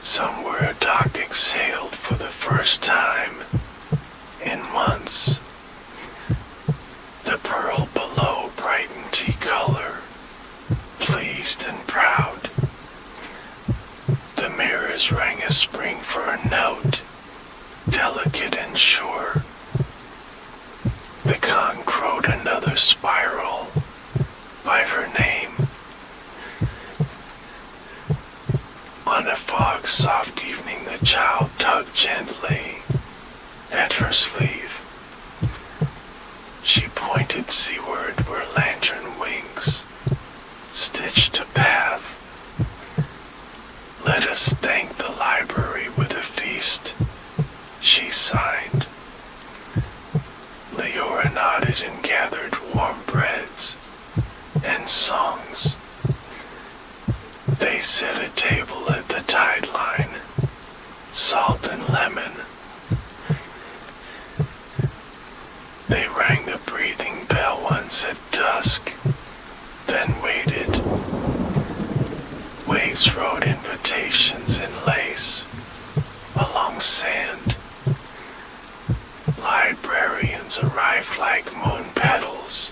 Somewhere a dock exhaled for the first time in months. The pearl below brightened tea color, pleased and proud. The mirrors rang a spring for a note, delicate and sure. The conch crowed another spiral by her name. On a fog-soft evening the child tugged gently at her sleeve. She pointed seaward where lantern wings stitched a path. Let us thank the library with a feast, she signed. Leora nodded and gathered warm breads and songs. They set a table at the tide line, salt and lemon. They rang the breathing bell once at dusk, then waited. Waves rode invitations in lace along sand. Librarians arrived like moon petals,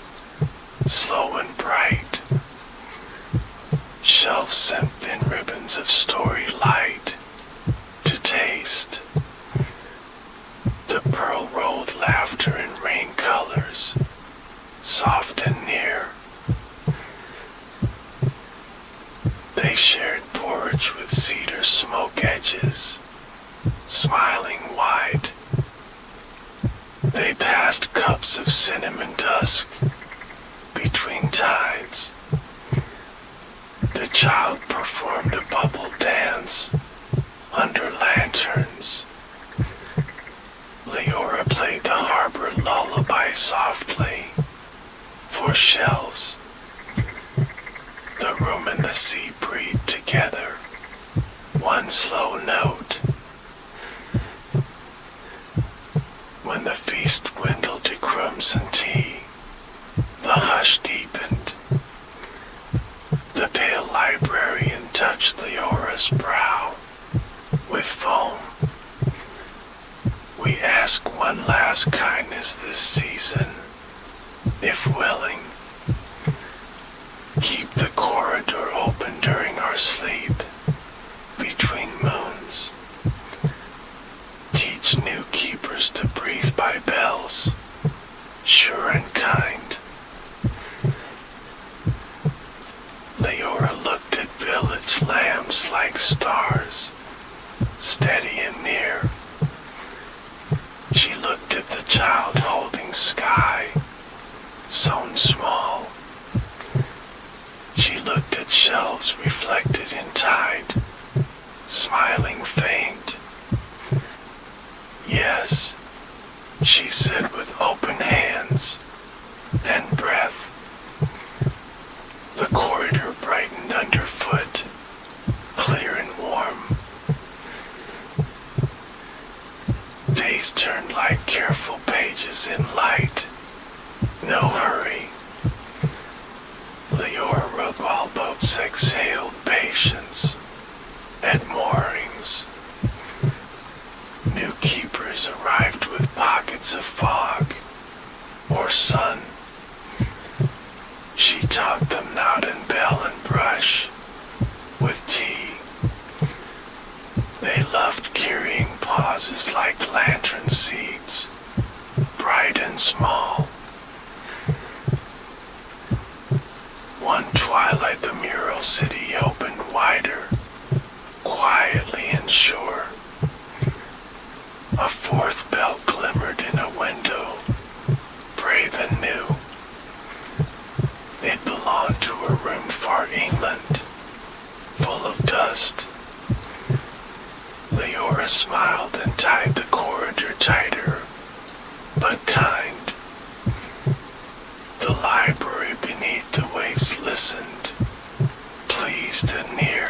slow and bright. Shelves sent thin ribbons of story light to taste. The pearl rolled laughter in rain colors, soft and near. They shared porridge with cedar smoke edges, smiling wide. They passed cups of cinnamon dusk between tides. The child performed a bubble dance under lanterns. Leora played the harbor lullaby softly for shelves. The room and the sea breathed together, one slow note. When the feast dwindled to crumbs and tea, the hush deepened. The pale librarian touched Leora's brow with foam. We ask one last kindness this season, if willing. Keep the corridor open during our sleep, between moons. Teach new keepers to breathe by bells, sure and kind. Leora looked at village lambs like stars, steady and near. She looked at the child holding sky, sown small. She looked at shelves reflected in tide, smiling faint. Yes, she said with open hands and breath. She taught them knot and bell and brush with tea. They loved carrying pauses like lantern seeds, bright and small. One twilight the mural city opened wider, quietly and sure. A fourth bell glimmered in a window, brave and new. It belonged to a room far England, full of dust. Leora smiled and tied the corridor tighter, but kind. The library beneath the waves listened, pleased and near.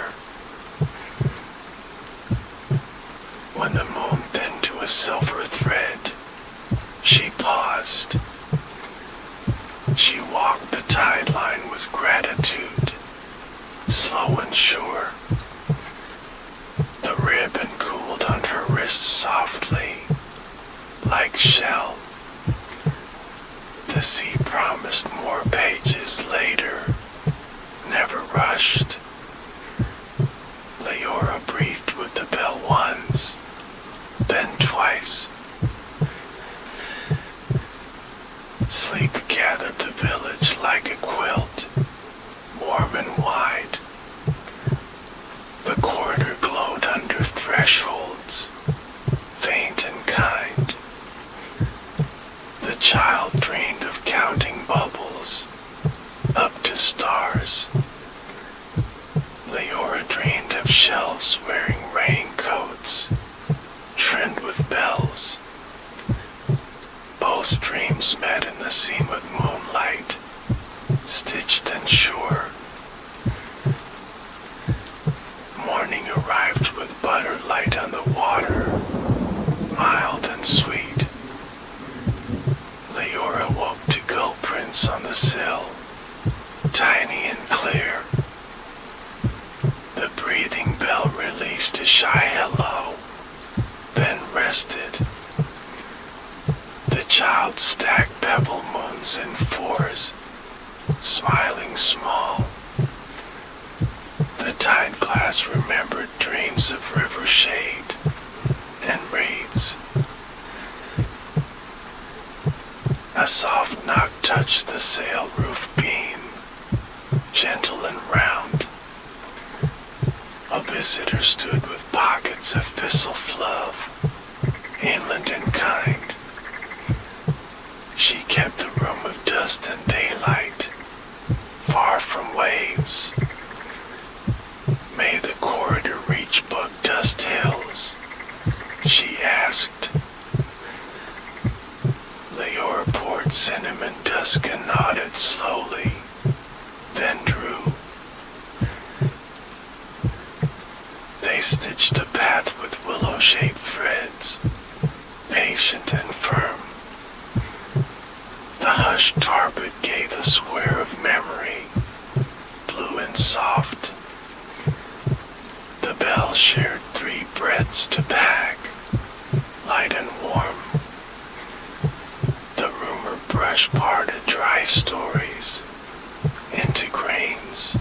When the moon thinned to a silver thread, she paused. She walked the tide line with gratitude, slow and sure. The ribbon cooled on her wrist softly, like shell. The sea promised more pages later, never rushed. Leora breathed with the bell once, then twice. Sleep gathered the village like a quilt, warm and wide. The corridor glowed under thresholds, faint and kind. The child dreamed of counting bubbles, up to stars. Leora dreamed of shelves wearing raincoats, trimmed with bells. Both dreams met in the seam of moonlight, stitched and sure. Morning arrived with butter light on the water, mild and sweet. Leora woke to gull prints on the sill, tiny and clear. The breathing bell released a shy hello, then rested. The child stacked pebble moons in fours, smiling small. The tide glass remembered dreams of river shade and reeds. A soft knock touched the sail roof beam, gentle and round. A visitor stood with pockets of thistle fluff, inland and kind. She kept the room of dust and daylight, far from waves. May the corridor reach bug dust hills, she asked. Leora poured cinnamon dusk and nodded slowly, then drew. They stitched a path with willow-shaped threads, patient and firm. The hushed carpet gave a square of memory, blue and soft. The bell shared 3 breaths to pack, light and warm. The rumor brush parted dry stories into grains.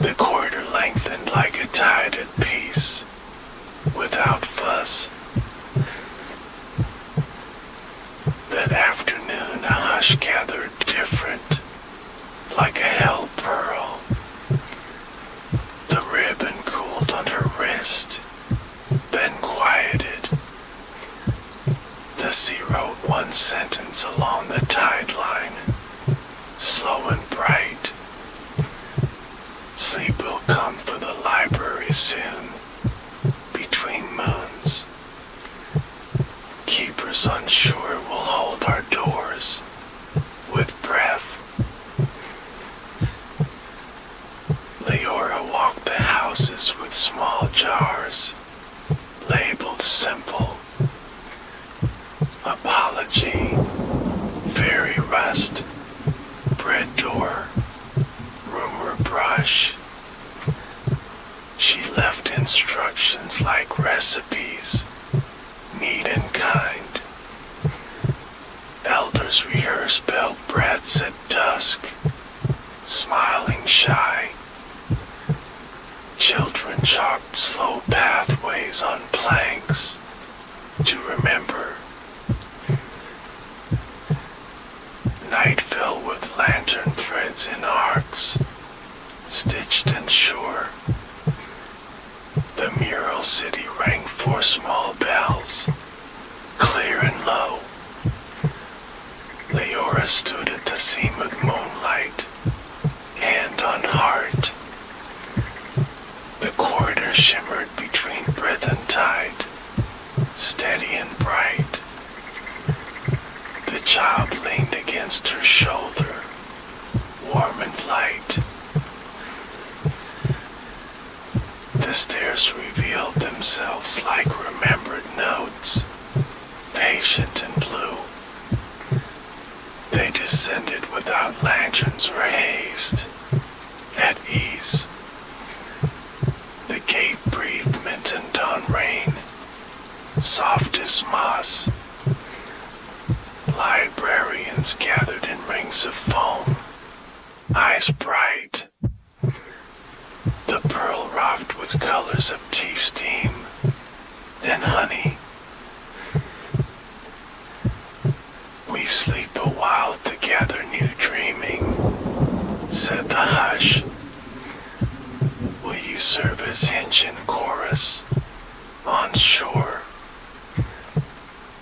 The corridor lengthened like a tide at peace, without fuss. That afternoon a hush gathered different, like a held pearl. The ribbon cooled on her wrist, then quieted. The sea wrote one sentence along the tide line, slow and bright. Sleep will come for the library soon, between moons. Keepers on shore will hold our doors with breath. Leora walked the houses with small jars, labeled simple. Apology, fairy rust, bread door, rumor brush. She left instructions like recipes, neat and kind. Elders rehearsed bell breaths at at dusk, smiling shy. Children chalked slow pathways on planks to remember. Night fell with lantern threads in arcs, stitched and sure. The mural city rang 4 small bells, clear and low. Leora stood at the seam of moonlight, hand on heart. The corridor shimmered between breath and tide, steady and bright. The child leaned against her shoulder, warm and light. The stairs revealed themselves like remembered notes, patient and blue. They descended without lanterns or haste, at ease. The gate breathed mint and dawn rain, soft as moss. Librarians gathered in rings of foam, eyes bright. The pearl rocked with colors of tea steam and honey. We sleep a while together, new dreaming, said the hush. Will you serve as hinge and chorus on shore?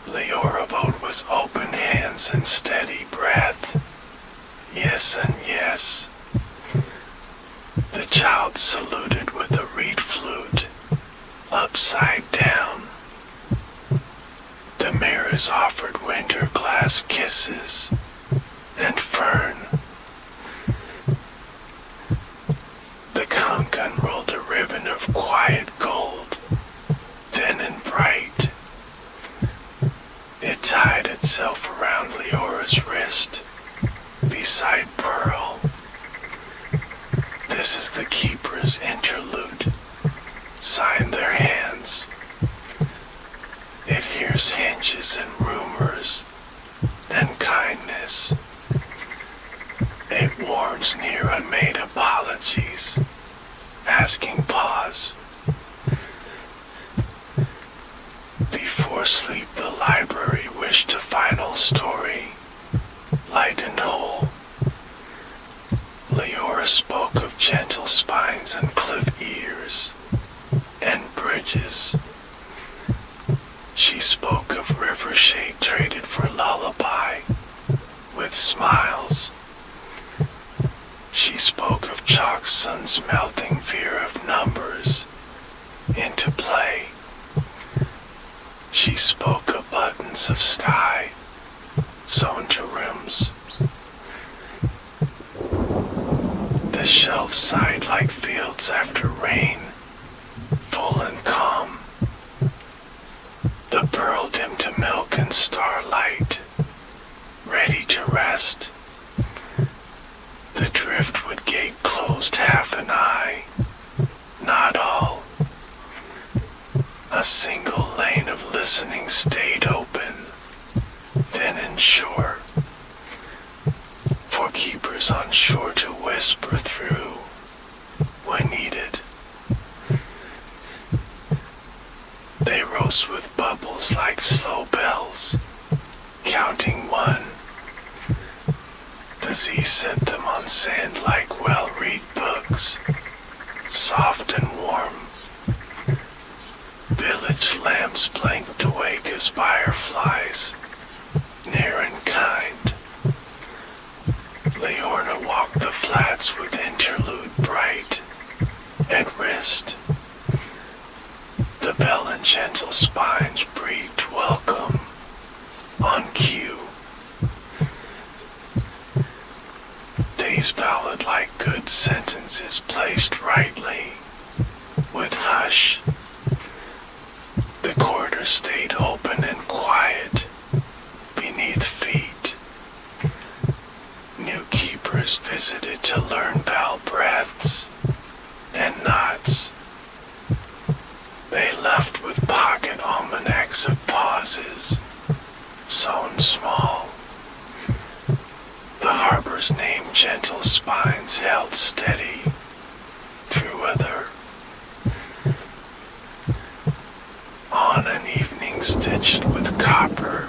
Leora boat was open hands and steady breath. Yes and yes. The child saluted with a reed flute, upside down. The mirrors offered winter glass kisses and fern. The conch unrolled a ribbon of quiet gold, thin and bright. It tied itself around Leora's wrist, beside Pearl. This is the keeper's interlude, signed their hands. It hears hinges and rumors and kindness. It warns near unmade apologies, asking pause. Before sleep the library wished a final story, light and whole. Leora spoke of gentle spines and cliff ears, and bridges. She spoke of river shade traded for lullaby, with smiles. She spoke of chalk suns melting fear of numbers into play. She spoke of buttons of sty sewn to rims. The shelves sighed like fields after rain, full and calm. The pearl dimmed to milk and starlight, ready to rest. The driftwood gate closed half an eye, not all. A single lane of listening stayed open, thin and sure, for keepers on shore to whisper through when needed. They rose with bubbles like slow bells, counting 1. The Z set them on sand like well-read books, soft and warm. Village lambs blinked awake as fireflies, near and kind. Leorna walked the flats with interlude bright at wrist. The bell and gentle spines breathed welcome on cue. Days valid like good sentences placed rightly, with hush. The corridor stayed open and quiet beneath feet. New keepers visited to learn bell breaths and knots. They left with pocket almanacs of pauses, sewn small. The harbor flowers named gentle spines held steady through weather. On an evening stitched with copper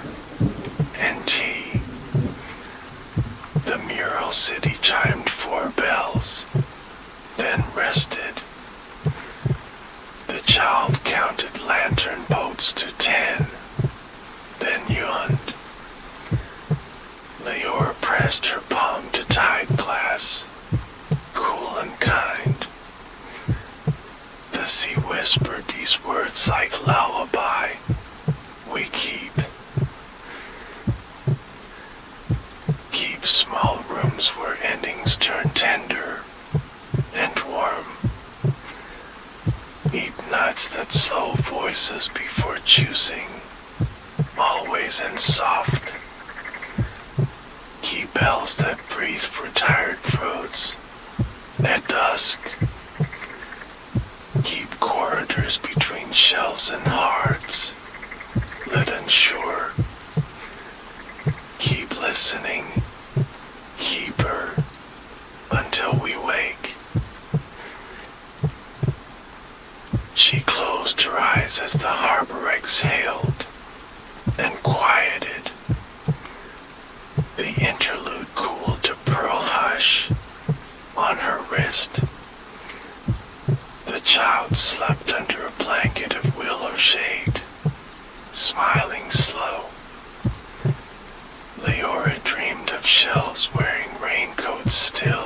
and tea, the mural city chimed 4 bells, then rested. The child counted lantern boats to 10, then yawned. Leora pressed her palm to tide glass, cool and kind. The sea whispered these words like lullaby. We keep small rooms where endings turn tender and warm. Eat nuts that slow voices before choosing, always and soft. Keep bells that breathe for tired throats at dusk. Keep corridors between shelves and hearts lit and sure. Keep listening, keeper, until we wake. She closed her eyes as the harbor exhaled and quieted. The interlude cooled to pearl hush on her wrist. The child slept under a blanket of willow shade, smiling slow. Leora dreamed of shelves wearing raincoats still.